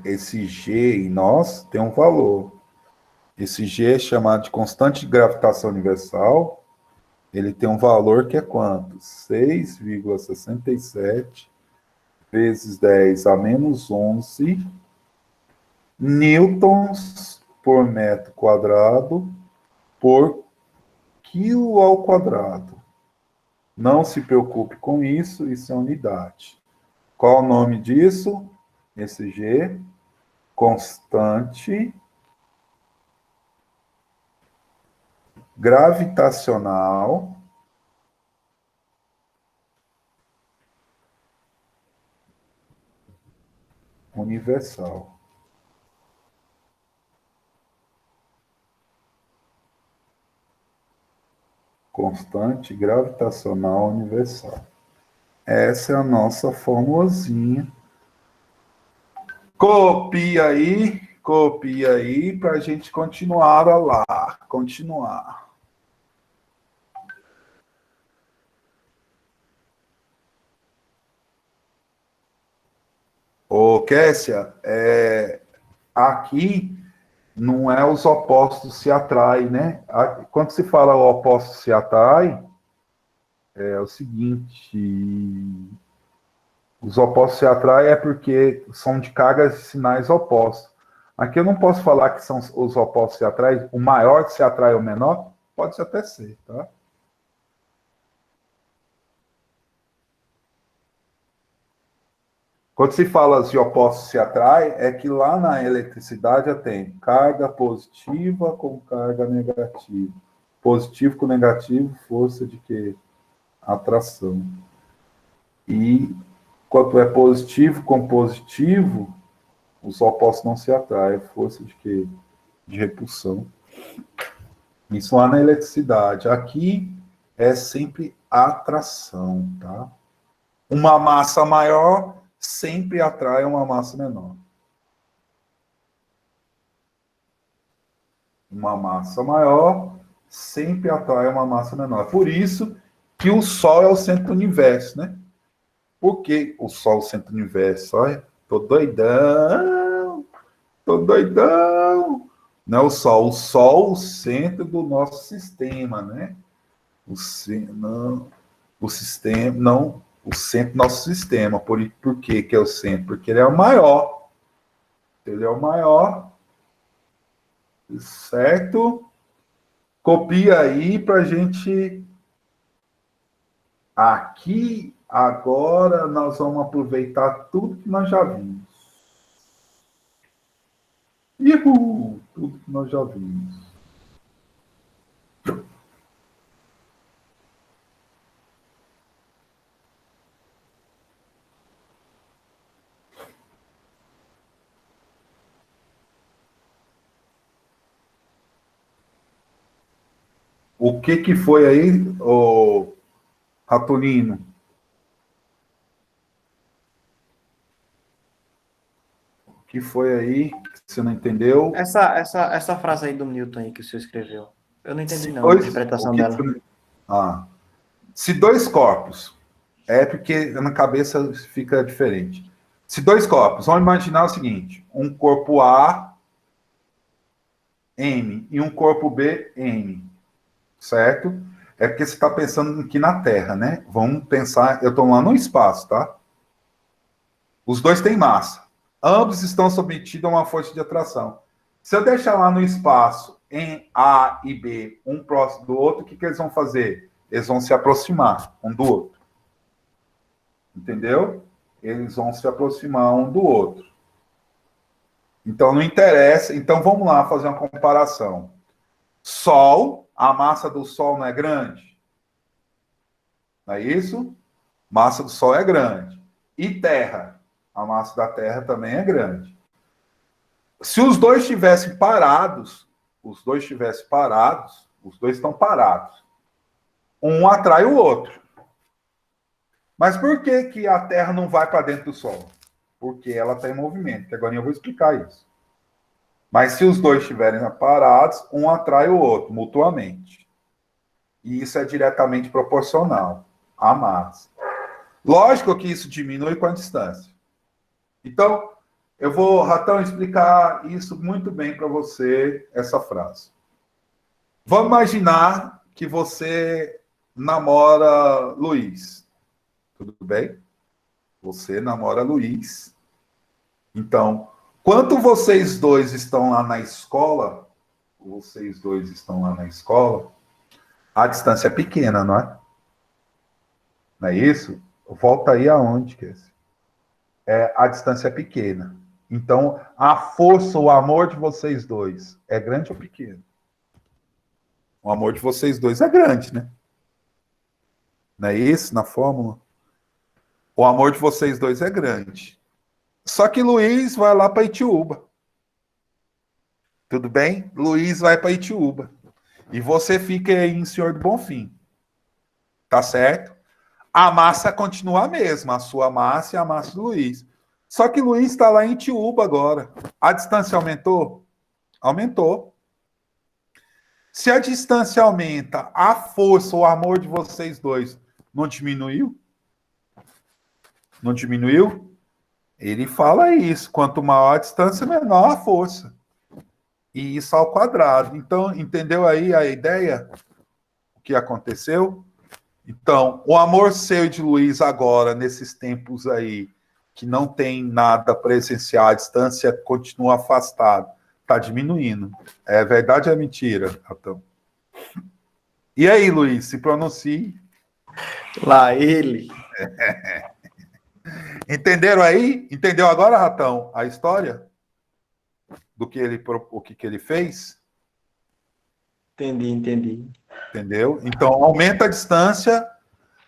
esse G em nós tem um valor. Esse G é chamado de constante de gravitação universal. Ele tem um valor que é quanto? 6,67 vezes 10 a menos 11 newtons por metro quadrado por quilo ao quadrado. Não se preocupe com isso, isso é unidade. Qual o nome disso? Esse G, constante gravitacional universal. Constante gravitacional universal. Essa é a nossa formulazinha. Copia aí para a gente continuar lá. Continuar. Ô, Kessia, aqui não é os opostos se atraem, né? Quando se fala o oposto se atrai, é o seguinte: os opostos se atraem é porque são de cargas e sinais opostos. Aqui eu não posso falar que são os opostos se atraem, o maior se atrai ao menor, pode até ser, tá? Quando se fala de opostos se atraem, é que lá na eletricidade já tem carga positiva com carga negativa. Positivo com negativo, força de quê? Atração. E quando é positivo com positivo, os opostos não se atraem. Força de quê? De repulsão. Isso lá na eletricidade. Aqui é sempre atração, tá? Uma massa maior sempre atrai uma massa menor. Uma massa maior sempre atrai uma massa menor. Por isso que o Sol é o centro do universo, né? Por que o Sol é o centro do universo? Olha, tô doidão. Não é o Sol, o centro do nosso sistema, né? O centro do nosso sistema. Por que é o centro? Porque ele é o maior. Ele é o maior. Certo? Copia aí para a gente... Aqui, agora, nós vamos aproveitar tudo que nós já vimos. Tudo que nós já vimos. O que foi aí, ô Ratolino? O que foi aí que você não entendeu? Essa frase aí do Newton aí que o senhor escreveu. Eu não entendi não a interpretação dela. Se dois corpos, é porque na cabeça fica diferente. Se dois corpos, vamos imaginar o seguinte, um corpo A, M, e um corpo B, M, certo? É porque você está pensando aqui na Terra, né? Vamos pensar, eu estou lá no espaço, tá? Os dois têm massa. Ambos estão submetidos a uma força de atração. Se eu deixar lá no espaço, em A e B, um próximo do outro, o que eles vão fazer? Eles vão se aproximar um do outro. Entendeu? Eles vão se aproximar um do outro. Então, não interessa. Então, vamos lá fazer uma comparação. Sol, a massa do Sol não é grande? Não é isso? Massa do Sol é grande. E Terra? A massa da Terra também é grande. Se os dois estivessem parados, os dois estão parados. Um atrai o outro. Mas por que a Terra não vai para dentro do Sol? Porque ela está em movimento, que agora eu vou explicar isso. Mas se os dois estiverem parados, um atrai o outro, mutuamente. E isso é diretamente proporcional à massa. Lógico que isso diminui com a distância. Então, eu vou, Ratão, explicar isso muito bem para você, essa frase. Vamos imaginar que você namora Luiz. Tudo bem? Você namora Luiz. Então, quando vocês dois estão lá na escola, a distância é pequena, não é? Não é isso? Volta aí aonde, Cassie? A distância é pequena. Então, a força, o amor de vocês dois é grande ou pequeno? O amor de vocês dois é grande, né? Não é isso na fórmula? O amor de vocês dois é grande. Só que Luiz vai lá para Itiúba. Tudo bem? Luiz vai para Itiúba. E você fica aí em Senhor do Bonfim. Tá certo? A massa continua a mesma, a sua massa e a massa do Luiz. Só que Luiz está lá em Itiúba agora. A distância aumentou? Aumentou. Se a distância aumenta, a força, o amor de vocês dois não diminuiu? Não diminuiu? Ele fala isso. Quanto maior a distância, menor a força. E isso ao quadrado. Então, entendeu aí a ideia? O que aconteceu? Então, o amor seu e de Luiz agora, nesses tempos aí, que não tem nada presencial, a distância continua afastada, está diminuindo. É verdade ou é mentira, Ratão? E aí, Luiz, se pronuncie. Lá ele. Entenderam aí? Entendeu agora, Ratão, a história? Do que o que ele fez? Entendi. Entendeu? Então, aumenta a distância.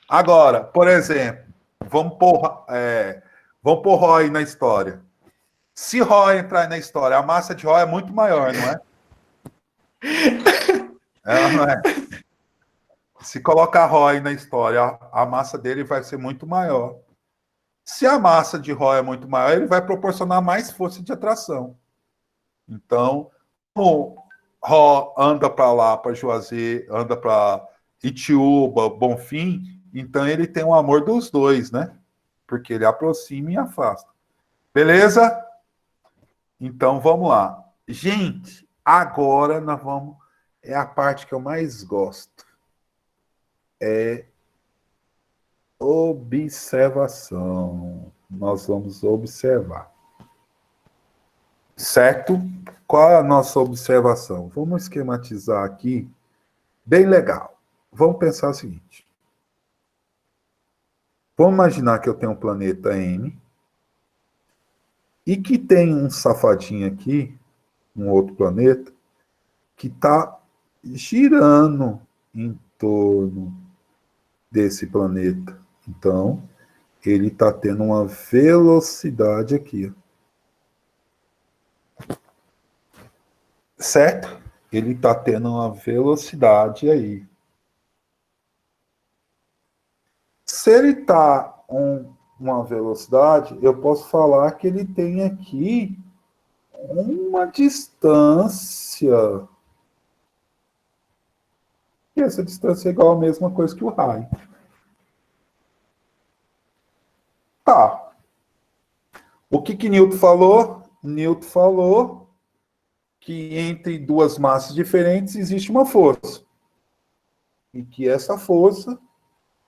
Agora, por exemplo, vamos pôr Roy na história. Se Roy entrar na história, a massa de Roy é muito maior, não é? Ela não é. Se colocar Roy na história, a massa dele vai ser muito maior. Se a massa de Roy é muito maior, ele vai proporcionar mais força de atração. Então, como Ró anda para lá, para Juazeiro, anda para Itiúba, Bonfim, então ele tem um amor dos dois, né? Porque ele aproxima e afasta. Beleza? Então, vamos lá. Gente, agora nós vamos... É a parte que eu mais gosto. É observação. Nós vamos observar. Certo? Qual é a nossa observação? Vamos esquematizar aqui. Bem legal. Vamos pensar o seguinte. Vamos imaginar que eu tenho um planeta M e que tem um safadinho aqui, um outro planeta, que está girando em torno desse planeta. Então, ele está tendo uma velocidade aqui. Certo? Ele está tendo uma velocidade aí. Se ele está uma velocidade, eu posso falar que ele tem aqui uma distância. E essa distância é igual a mesma coisa que o raio. Tá. O que Newton falou? Newton falou que entre duas massas diferentes existe uma força. E que essa força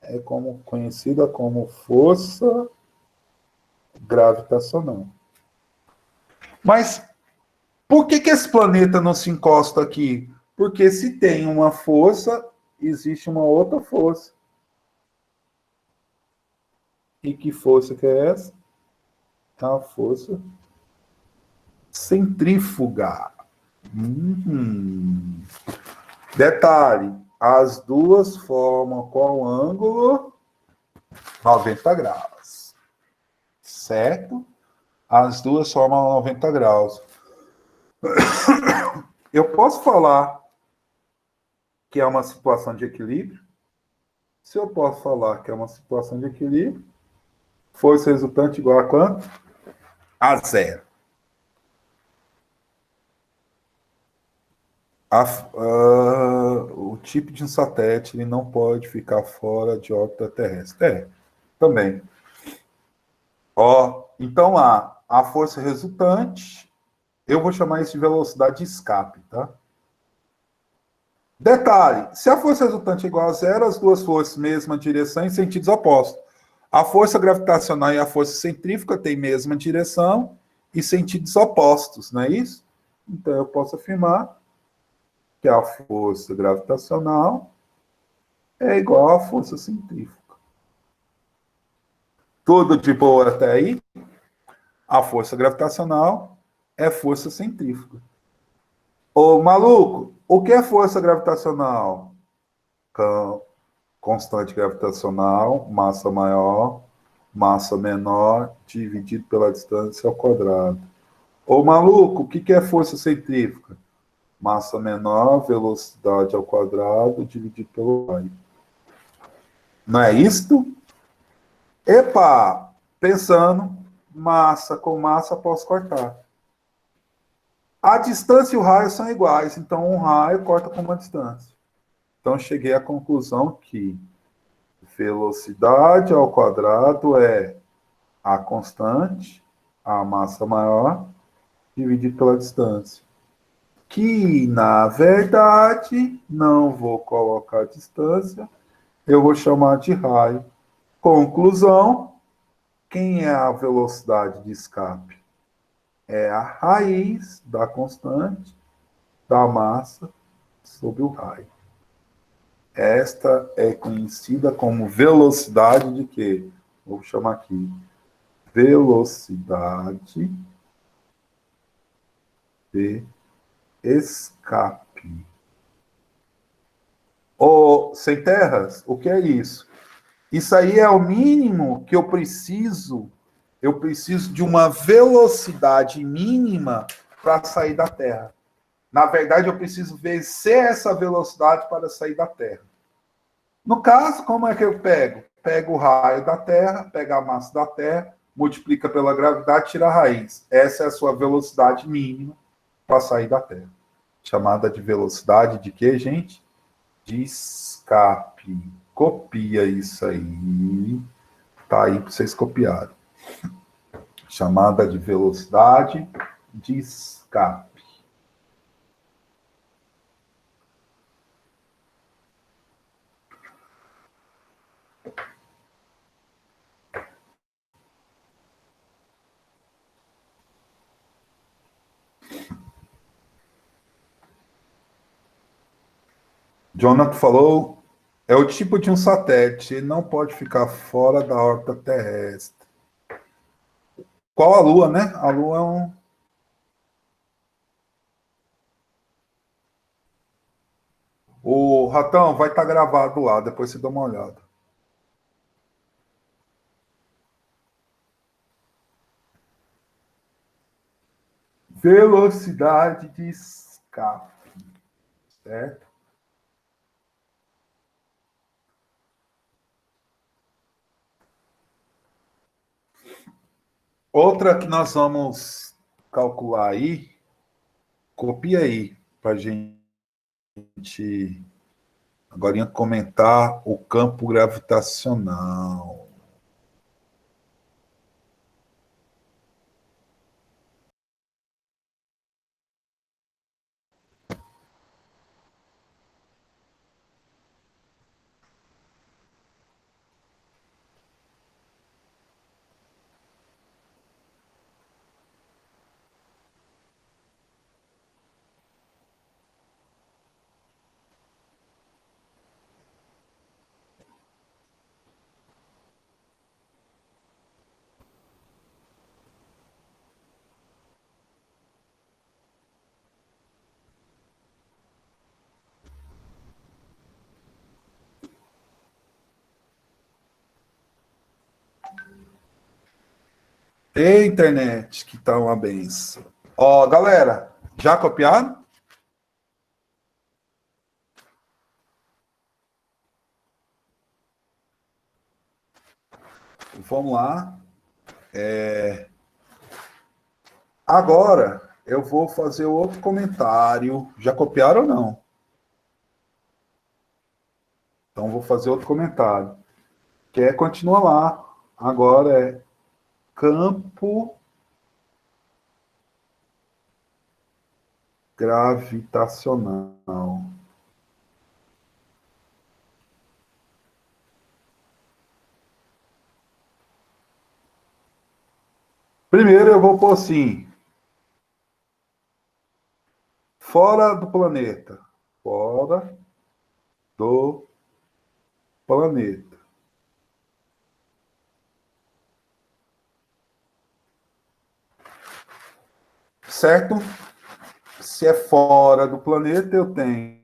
é conhecida como força gravitacional. Mas por que esse planeta não se encosta aqui? Porque se tem uma força, existe uma outra força. E que força que é essa? É a força centrífuga. Detalhe, as duas formam qual ângulo? 90 graus. Certo? As duas formam 90 graus. Eu posso falar que é uma situação de equilíbrio? Se eu posso falar que é uma situação de equilíbrio, força resultante igual a quanto? A zero. O tipo de um satélite ele não pode ficar fora de órbita terrestre. Também. Então lá, a força resultante, eu vou chamar isso de velocidade de escape, tá? Detalhe, se a força resultante é igual a zero, as duas forças mesma direção em sentidos opostos. A força gravitacional e a força centrífuga têm mesma direção e sentidos opostos, não é isso? Então eu posso afirmar que a força gravitacional é igual à força centrífuga. Tudo de boa até aí? A força gravitacional é força centrífuga. Ô, maluco, o que é força gravitacional? Constante gravitacional, massa maior, massa menor, dividido pela distância ao quadrado. Ô, maluco, o que é força centrífuga? Massa menor, velocidade ao quadrado, dividido pelo raio. Não é isto? Epa! Pensando, massa com massa, posso cortar. A distância e o raio são iguais, então um raio corta com uma distância. Então, cheguei à conclusão que velocidade ao quadrado é a constante, a massa maior, dividido pela distância. Que, na verdade, não vou colocar distância, eu vou chamar de raio. Conclusão, quem é a velocidade de escape? É a raiz da constante da massa sobre o raio. Esta é conhecida como velocidade de quê? Vou chamar aqui. Velocidade de escape. Sem terras, o que é isso? Isso aí é o mínimo que eu preciso. Eu preciso de uma velocidade mínima para sair da Terra. Na verdade, eu preciso vencer essa velocidade para sair da Terra. No caso, como é que eu pego? Pego o raio da Terra, pego a massa da Terra, multiplica pela gravidade, tira a raiz. Essa é a sua velocidade mínima para sair da Terra. Chamada de velocidade de quê, gente? De escape. Copia isso aí. Tá aí para vocês copiarem. Chamada de velocidade de escape. Jonathan falou, é o tipo de um satélite, ele não pode ficar fora da órbita terrestre. Qual a Lua, né? A Lua é um... O Ratão vai estar gravado lá, depois você dá uma olhada. Velocidade de escape, certo? Outra que nós vamos calcular aí, copia aí, para a gente agora comentar o campo gravitacional. Ei, internet, que tá uma benção. Ó, galera, já copiaram? Vamos lá. Agora, eu vou fazer outro comentário. Já copiaram ou não? Então, vou fazer outro comentário. Continua lá. Agora é campo gravitacional. Primeiro eu vou pôr assim, fora do planeta. Fora do planeta. certo? Se é fora do planeta, eu tenho,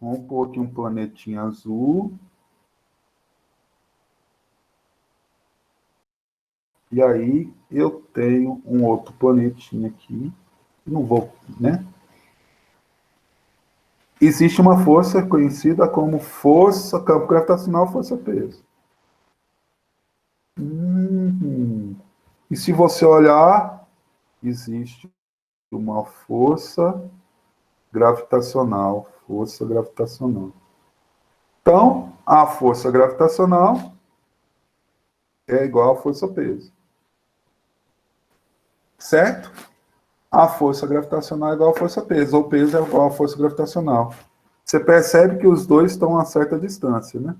vamos pôr aqui um planetinha azul. E aí eu tenho um outro planetinha aqui. Não vou, né? Existe uma força conhecida como força, campo gravitacional, força-peso. E se você olhar, existe uma força gravitacional. Força gravitacional. Então, a força gravitacional é igual à força-peso. Certo? A força gravitacional é igual à força-peso, ou peso é igual à força gravitacional. Você percebe que os dois estão a certa distância, né?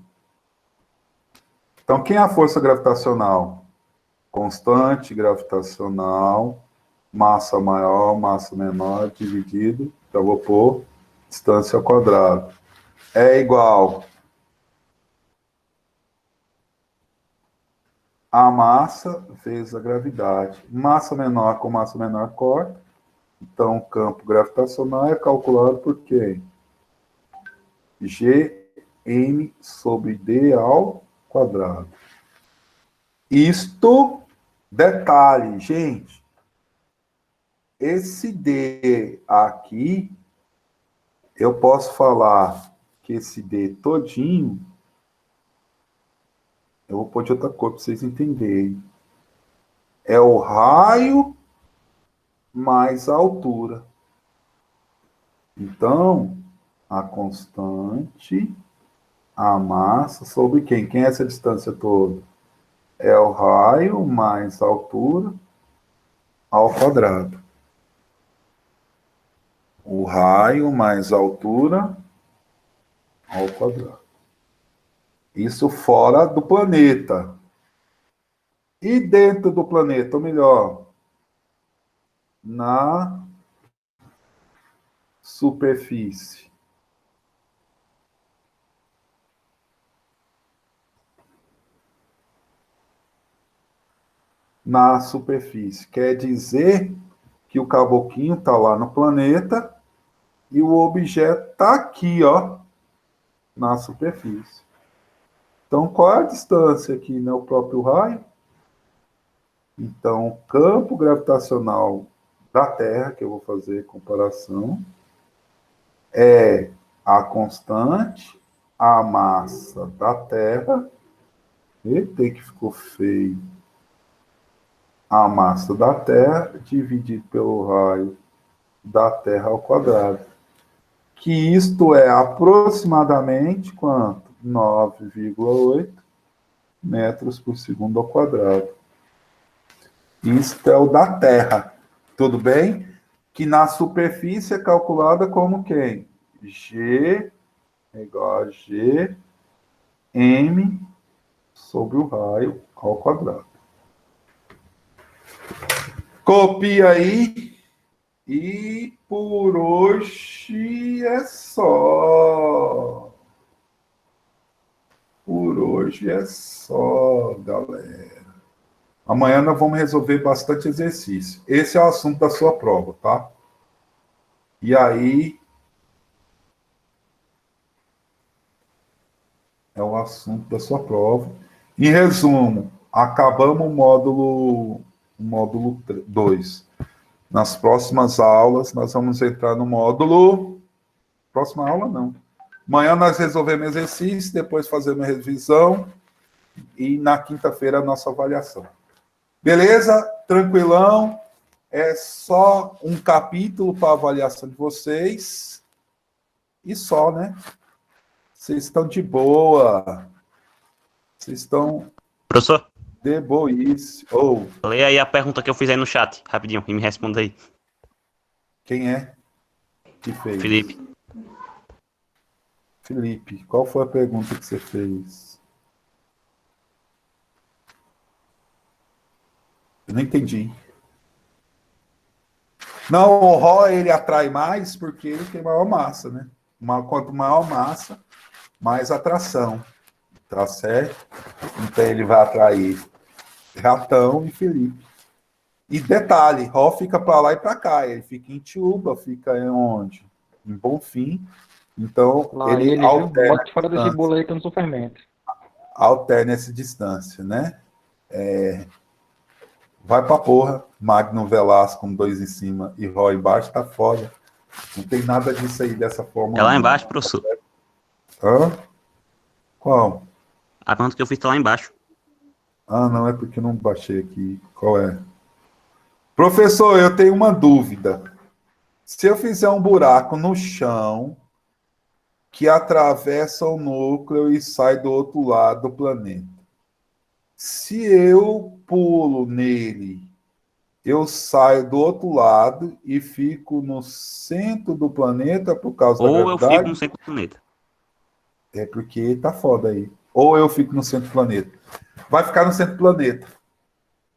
Então, quem é a força gravitacional? Constante gravitacional, massa maior, massa menor, dividido, eu vou pôr distância ao quadrado. É igual a massa vezes a gravidade. Massa menor com massa menor corta. Então, o campo gravitacional é calculado por quem? Gn sobre d ao quadrado. Isto, detalhe, gente, esse d aqui, eu posso falar que esse d todinho, eu vou pôr de outra cor para vocês entenderem, é o raio mais a altura. Então, a constante, a massa, sobre quem? Quem é essa distância toda? É o raio mais a altura ao quadrado. O raio mais a altura ao quadrado. Isso fora do planeta. E dentro do planeta, ou melhor, na superfície. Na superfície. Quer dizer que o caboquinho está lá no planeta e o objeto está aqui, ó, na superfície. Então, qual é a distância aqui, né? O próprio raio. Então, o campo gravitacional da Terra, que eu vou fazer comparação, é a constante, a massa da Terra, eita, que ficou feio, a massa da Terra dividido pelo raio da Terra ao quadrado. Que isto é aproximadamente quanto? 9,8 metros por segundo ao quadrado. Isto é o da Terra. Tudo bem? Que na superfície é calculada como quem? G é igual a G M sobre o raio ao quadrado. Copia aí. E por hoje é só. Por hoje é só, galera. Amanhã nós vamos resolver bastante exercício. Esse é o assunto da sua prova, tá? E aí, é o assunto da sua prova. Em resumo, acabamos o módulo 2. Nas próximas aulas, nós vamos entrar no módulo... Próxima aula, não. Amanhã nós resolvemos exercício, depois fazemos revisão e na quinta-feira a nossa avaliação. Beleza? Tranquilão? É só um capítulo para avaliação de vocês. E só, né? Vocês estão de boa. Vocês estão Professor, de boice. Ou, leia aí a pergunta que eu fiz aí no chat, rapidinho, e me responda aí. quem é que fez? Felipe. Felipe, qual foi a pergunta que você fez? Eu não entendi. Não, o Rho, ele atrai mais porque ele tem maior massa, né? Quanto maior massa, mais atração. Tá certo? Então ele vai atrair Ratão e Felipe. E detalhe, Ró fica para lá e para cá. Ele fica em Tiúba, fica em onde? Em Bonfim. Então, Lá ele ele, viu? alterna Bota fora do gibolo aí que eu não sou fermento. essa distância, né? Vai pra porra. Magno Velasco com 2 em cima e Ró embaixo, tá foda. Não tem nada disso aí dessa forma. É lá não. embaixo, professor. Hã? Qual? A pergunta que eu fiz tá lá embaixo. Ah, não, é porque eu não baixei aqui. Qual é? Professor, eu tenho uma dúvida. Se eu fizer um buraco no chão que atravessa o núcleo e sai do outro lado do planeta, se eu pulo nele, eu saio do outro lado e fico no centro do planeta por causa da Ou eu gravidade? fico no centro do planeta. É porque tá foda aí. Ou eu fico no centro do planeta. Vai ficar no centro do planeta.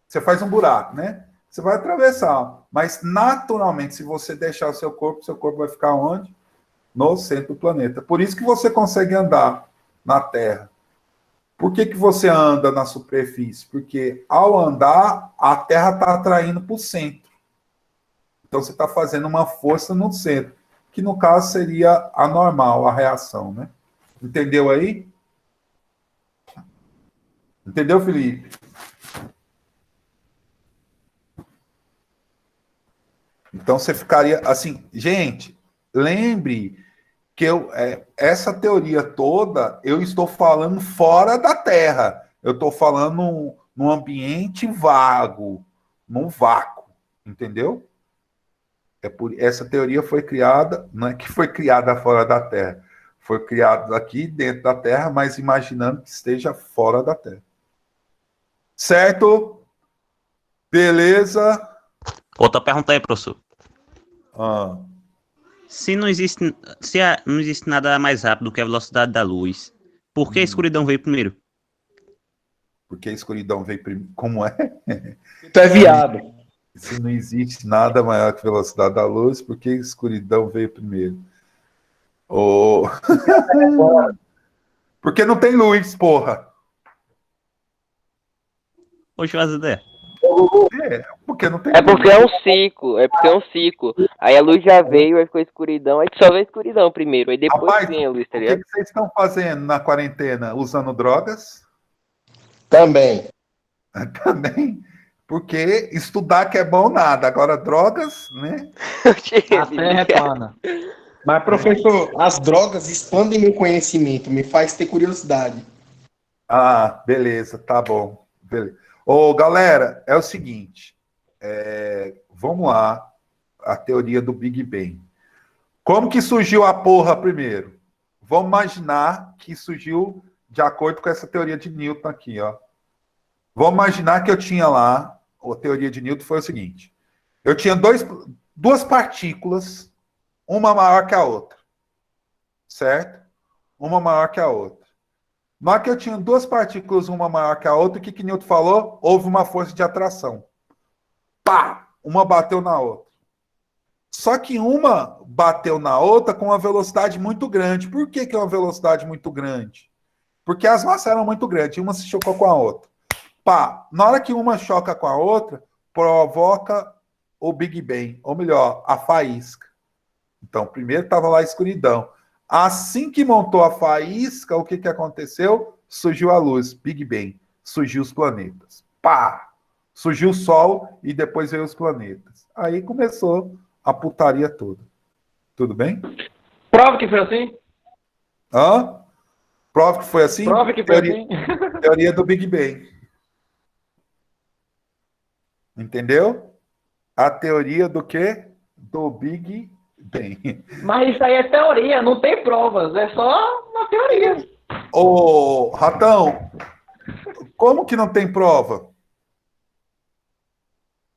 Você faz um buraco, né? Você vai atravessar. Mas, naturalmente, se você deixar o seu corpo vai ficar onde? No centro do planeta. Por isso que você consegue andar na Terra. Por que você anda na superfície? Porque, ao andar, a Terra está atraindo para o centro. Então, você está fazendo uma força no centro, que, no caso, seria a normal, a reação, né? Entendeu aí? Entendeu, Felipe? Então você ficaria assim, gente, lembre que essa teoria toda eu estou falando fora da Terra. Eu estou falando num ambiente vago, num vácuo, entendeu? Essa teoria foi criada, não é que foi criada fora da Terra, foi criada aqui dentro da Terra, mas imaginando que esteja fora da Terra. Certo? Beleza? Outra pergunta aí, professor. Ah, Se não existe nada mais rápido que a velocidade da luz, por que a escuridão veio primeiro? porque a escuridão veio primeiro. Como é? Tu é viado. Se não existe nada maior que a velocidade da luz, por que a escuridão veio primeiro? Oh. Porque não tem luz, porra. Hoje faz ideia. Porque não tem É luz. porque é um ciclo, Aí a luz já veio, aí ficou escuridão, aí só vê a escuridão primeiro, aí depois Rapaz, vem a luz, tá o que ligado? vocês estão fazendo na quarentena? Usando drogas? Também. Também. Porque estudar que é bom nada. Agora, drogas, né? A terra é plana. Mas, professor, as drogas expandem meu conhecimento, me faz ter curiosidade. Ah, beleza, tá bom. Beleza. Ô, galera, é o seguinte. Vamos lá. A teoria do Big Bang. Como que surgiu a porra primeiro? Vamos imaginar que surgiu de acordo com essa teoria de Newton aqui, ó. Vamos imaginar que eu tinha lá, a teoria de Newton foi o seguinte. Eu tinha duas partículas, uma maior que a outra. Certo? Uma maior que a outra. Na hora que eu tinha duas partículas, uma maior que a outra, o que Newton falou? Houve uma força de atração. Pá! Uma bateu na outra. Só que uma bateu na outra com uma velocidade muito grande. Por que é uma velocidade muito grande? Porque as massas eram muito grandes, uma se chocou com a outra. Pá! Na hora que uma choca com a outra, provoca o Big Bang, ou melhor, a faísca. Então, primeiro estava lá a escuridão. Assim que montou a faísca, o que aconteceu? Surgiu a luz, Big Bang. Surgiu os planetas. Pá! Surgiu o Sol e depois veio os planetas. Aí começou a putaria toda. Tudo bem? Prova que foi assim? Hã? Prova que foi assim? Prova que foi assim? Teoria do Big Bang. Entendeu? A teoria do quê? Do Big Bang. Mas isso aí é teoria, não tem provas, é só uma teoria. Ô, Ratão, como que não tem prova?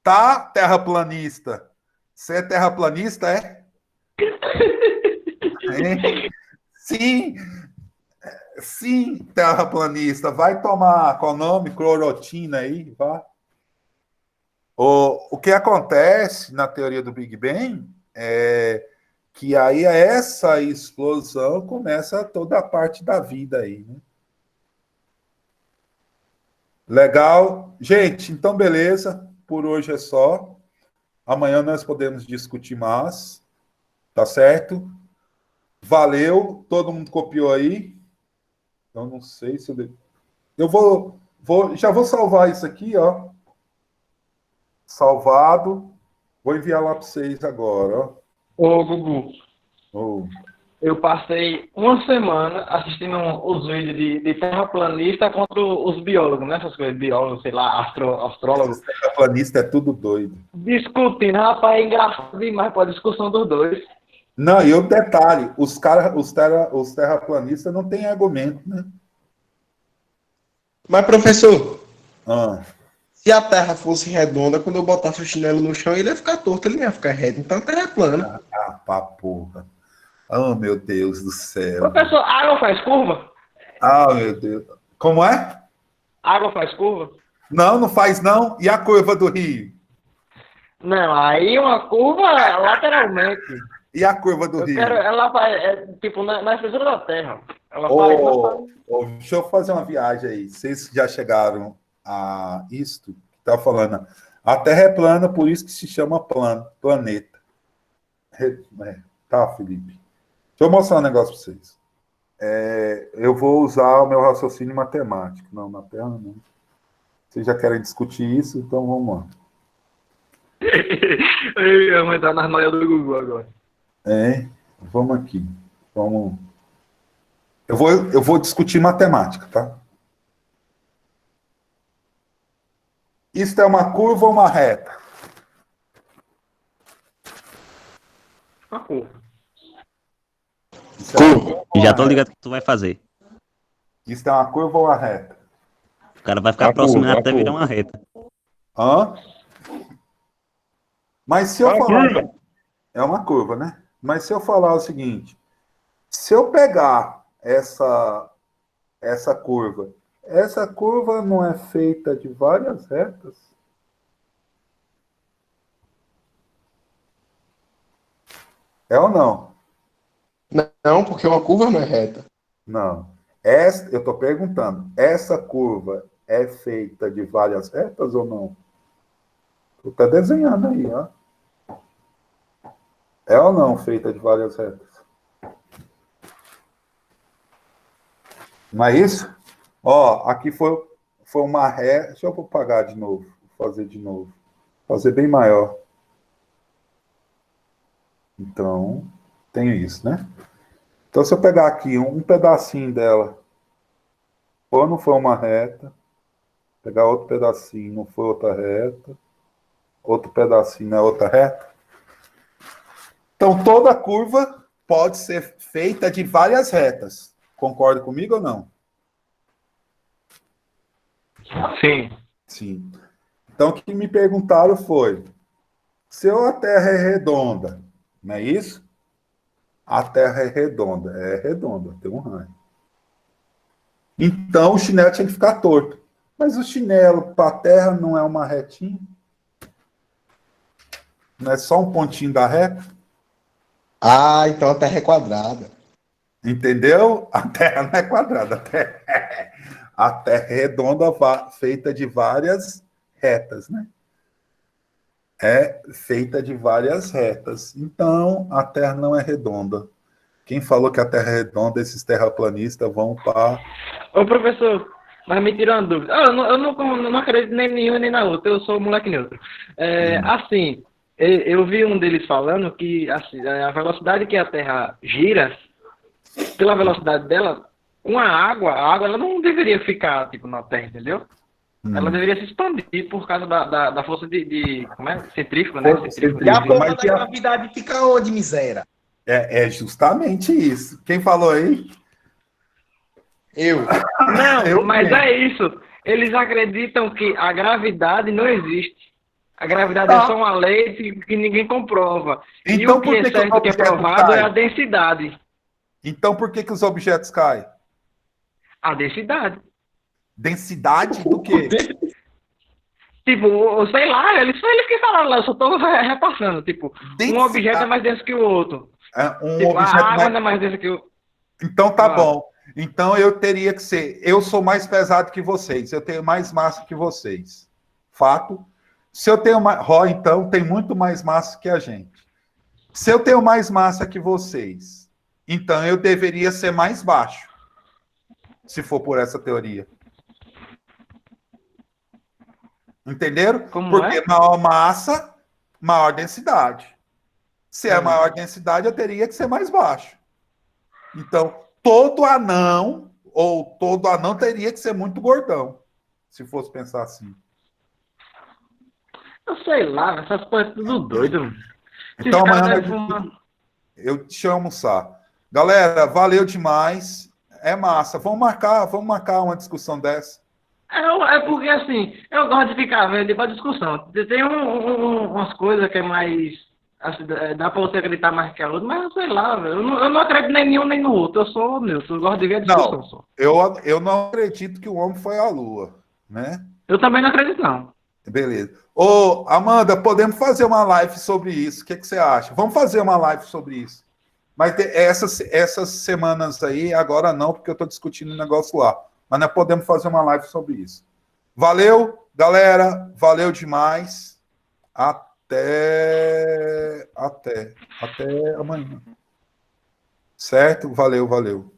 Tá, terraplanista? Você é terraplanista, é? Sim, sim, terraplanista. Vai tomar, qual o nome? Clorotina aí, vá. O que acontece na teoria do Big Bang é que aí essa explosão começa toda a parte da vida aí, né? Legal. Gente, então beleza. por hoje é só. Amanhã nós podemos discutir mais, tá certo? Valeu, todo mundo copiou aí. Eu não sei se eu já vou salvar isso aqui, ó. Salvado. Vou enviar lá para vocês agora, ó. Ô, Gugu, Oh. eu passei uma semana assistindo os vídeos de terraplanista contra os biólogos, né? Essas coisas, biólogos, sei lá, astrólogos. Esse terraplanista é tudo doido. Discutindo, rapaz, é engraçado demais pô, a discussão dos dois. Não, e o detalhe, os terraplanistas não têm argumento, né? Mas, professor, Ah. se a Terra fosse redonda, quando eu botasse o chinelo no chão, ele ia ficar torto, ele não ia ficar reto. Então a Terra é plana. Ah, pá, porra. Oh, meu Deus do céu. Professor, água faz curva? Ah, meu Deus. Como é? Água faz curva? Não, não faz não. E a curva do rio? Não, aí uma curva lateralmente. E a curva do rio? Ela faz, tipo, na espessura da Terra. Ela Deixa eu fazer uma viagem aí. Vocês já chegaram a isto que tá falando? A Terra é plana, por isso que se chama planeta. Tá, Felipe? Deixa eu mostrar um negócio para vocês. Eu vou usar o meu raciocínio matemático. Não, na Terra não. Vocês já querem discutir isso, então vamos lá. Eu vou entrar nas noias do Google agora. Vamos aqui. Vamos. Eu vou discutir matemática, tá? Isto é uma curva ou uma reta? Uma curva. Já tô ligado o que tu vai fazer. Isto é uma curva ou uma reta? O cara vai ficar aproximando até virar uma reta. Hã? Mas se eu falar... É uma curva, né? Mas se eu falar o seguinte, se eu pegar essa curva não é feita de várias retas? É ou não? Não, porque uma curva não é reta. Não. Eu estou perguntando, essa curva é feita de várias retas ou não? Tu está desenhando aí, ó. É ou não feita de várias retas? Não é isso? Ó, aqui foi uma reta. Deixa eu apagar de novo. Fazer de novo. Fazer bem maior. Então, tem isso, né? Então, se eu pegar aqui um pedacinho dela, ou não foi uma reta, pegar outro pedacinho, não foi outra reta, outro pedacinho não é outra reta. Então, toda curva pode ser feita de várias retas. Concorda comigo ou não? Sim. Sim. Então, o que me perguntaram foi, se a Terra é redonda, não é isso? A Terra é redonda, tem um raio. Então, o chinelo tinha que ficar torto. Mas o chinelo para a Terra não é uma retinha? Não é só um pontinho da reta? Ah, então a Terra é quadrada. Entendeu? A Terra não é quadrada. A Terra é redonda, feita de várias retas, né? É feita de várias retas. Então, a Terra não é redonda. Quem falou que a Terra é redonda, esses terraplanistas vão para... Ô, professor, mas me tirou uma dúvida. Eu não acredito nem em nenhuma nem na outra. Eu sou moleque neutro. Assim, eu vi um deles falando que assim, a velocidade que a Terra gira, pela velocidade dela, com a água ela não deveria ficar, tipo, na Terra, entendeu? Ela deveria se expandir por causa da força de como é? Centrífuga, né? E a porra da gravidade fica onde, miséria? É justamente isso. Quem falou aí? Eu. Não, mas é isso. Eles acreditam que a gravidade não existe. A gravidade é só uma lei que ninguém comprova. Então, e o que é certo, que é provado, é a densidade. Então, por que os objetos caem? A densidade. Densidade do quê? Tipo, sei lá, eles que falaram lá, eu só tô repassando. Tipo, densidade. Um objeto é mais denso que o outro. Tipo, a água não é mais densa que o... Então tá bom. Então eu teria que ser... Eu sou mais pesado que vocês. Eu tenho mais massa que vocês. Fato. Se eu tenho mais. Ró, então, tem muito mais massa que a gente. Se eu tenho mais massa que vocês, então eu deveria ser mais baixo. Se for por essa teoria. Entenderam? Como Porque é? maior massa, maior densidade. Se é maior densidade, eu teria que ser mais baixo. Então, todo anão, ou todo anão teria que ser muito gordão. Se fosse pensar assim. Eu sei lá, essas coisas tudo doido. Mano. Então, Esses caras amanhã devem fumar. eu deixa eu almoçar. Galera, valeu demais. É massa. Vamos marcar uma discussão dessa. É porque, assim, eu gosto de ficar vendo tipo, a discussão. Tem umas coisas que é mais. Assim, dá pra você acreditar mais que a outra, mas sei lá, velho. Eu não acredito nem em um nem no outro. Eu sou neutro. Eu gosto de ver a discussão Não, só. eu não acredito que o homem foi à Lua, né? Eu também não acredito, não. Beleza. Ô, Amanda, podemos fazer uma live sobre isso. O que você acha? Vamos fazer uma live sobre isso. Mas essas semanas aí, agora não, porque eu estou discutindo um negócio lá. Mas nós podemos fazer uma live sobre isso. Valeu, galera. Valeu demais. Até amanhã. Certo? Valeu.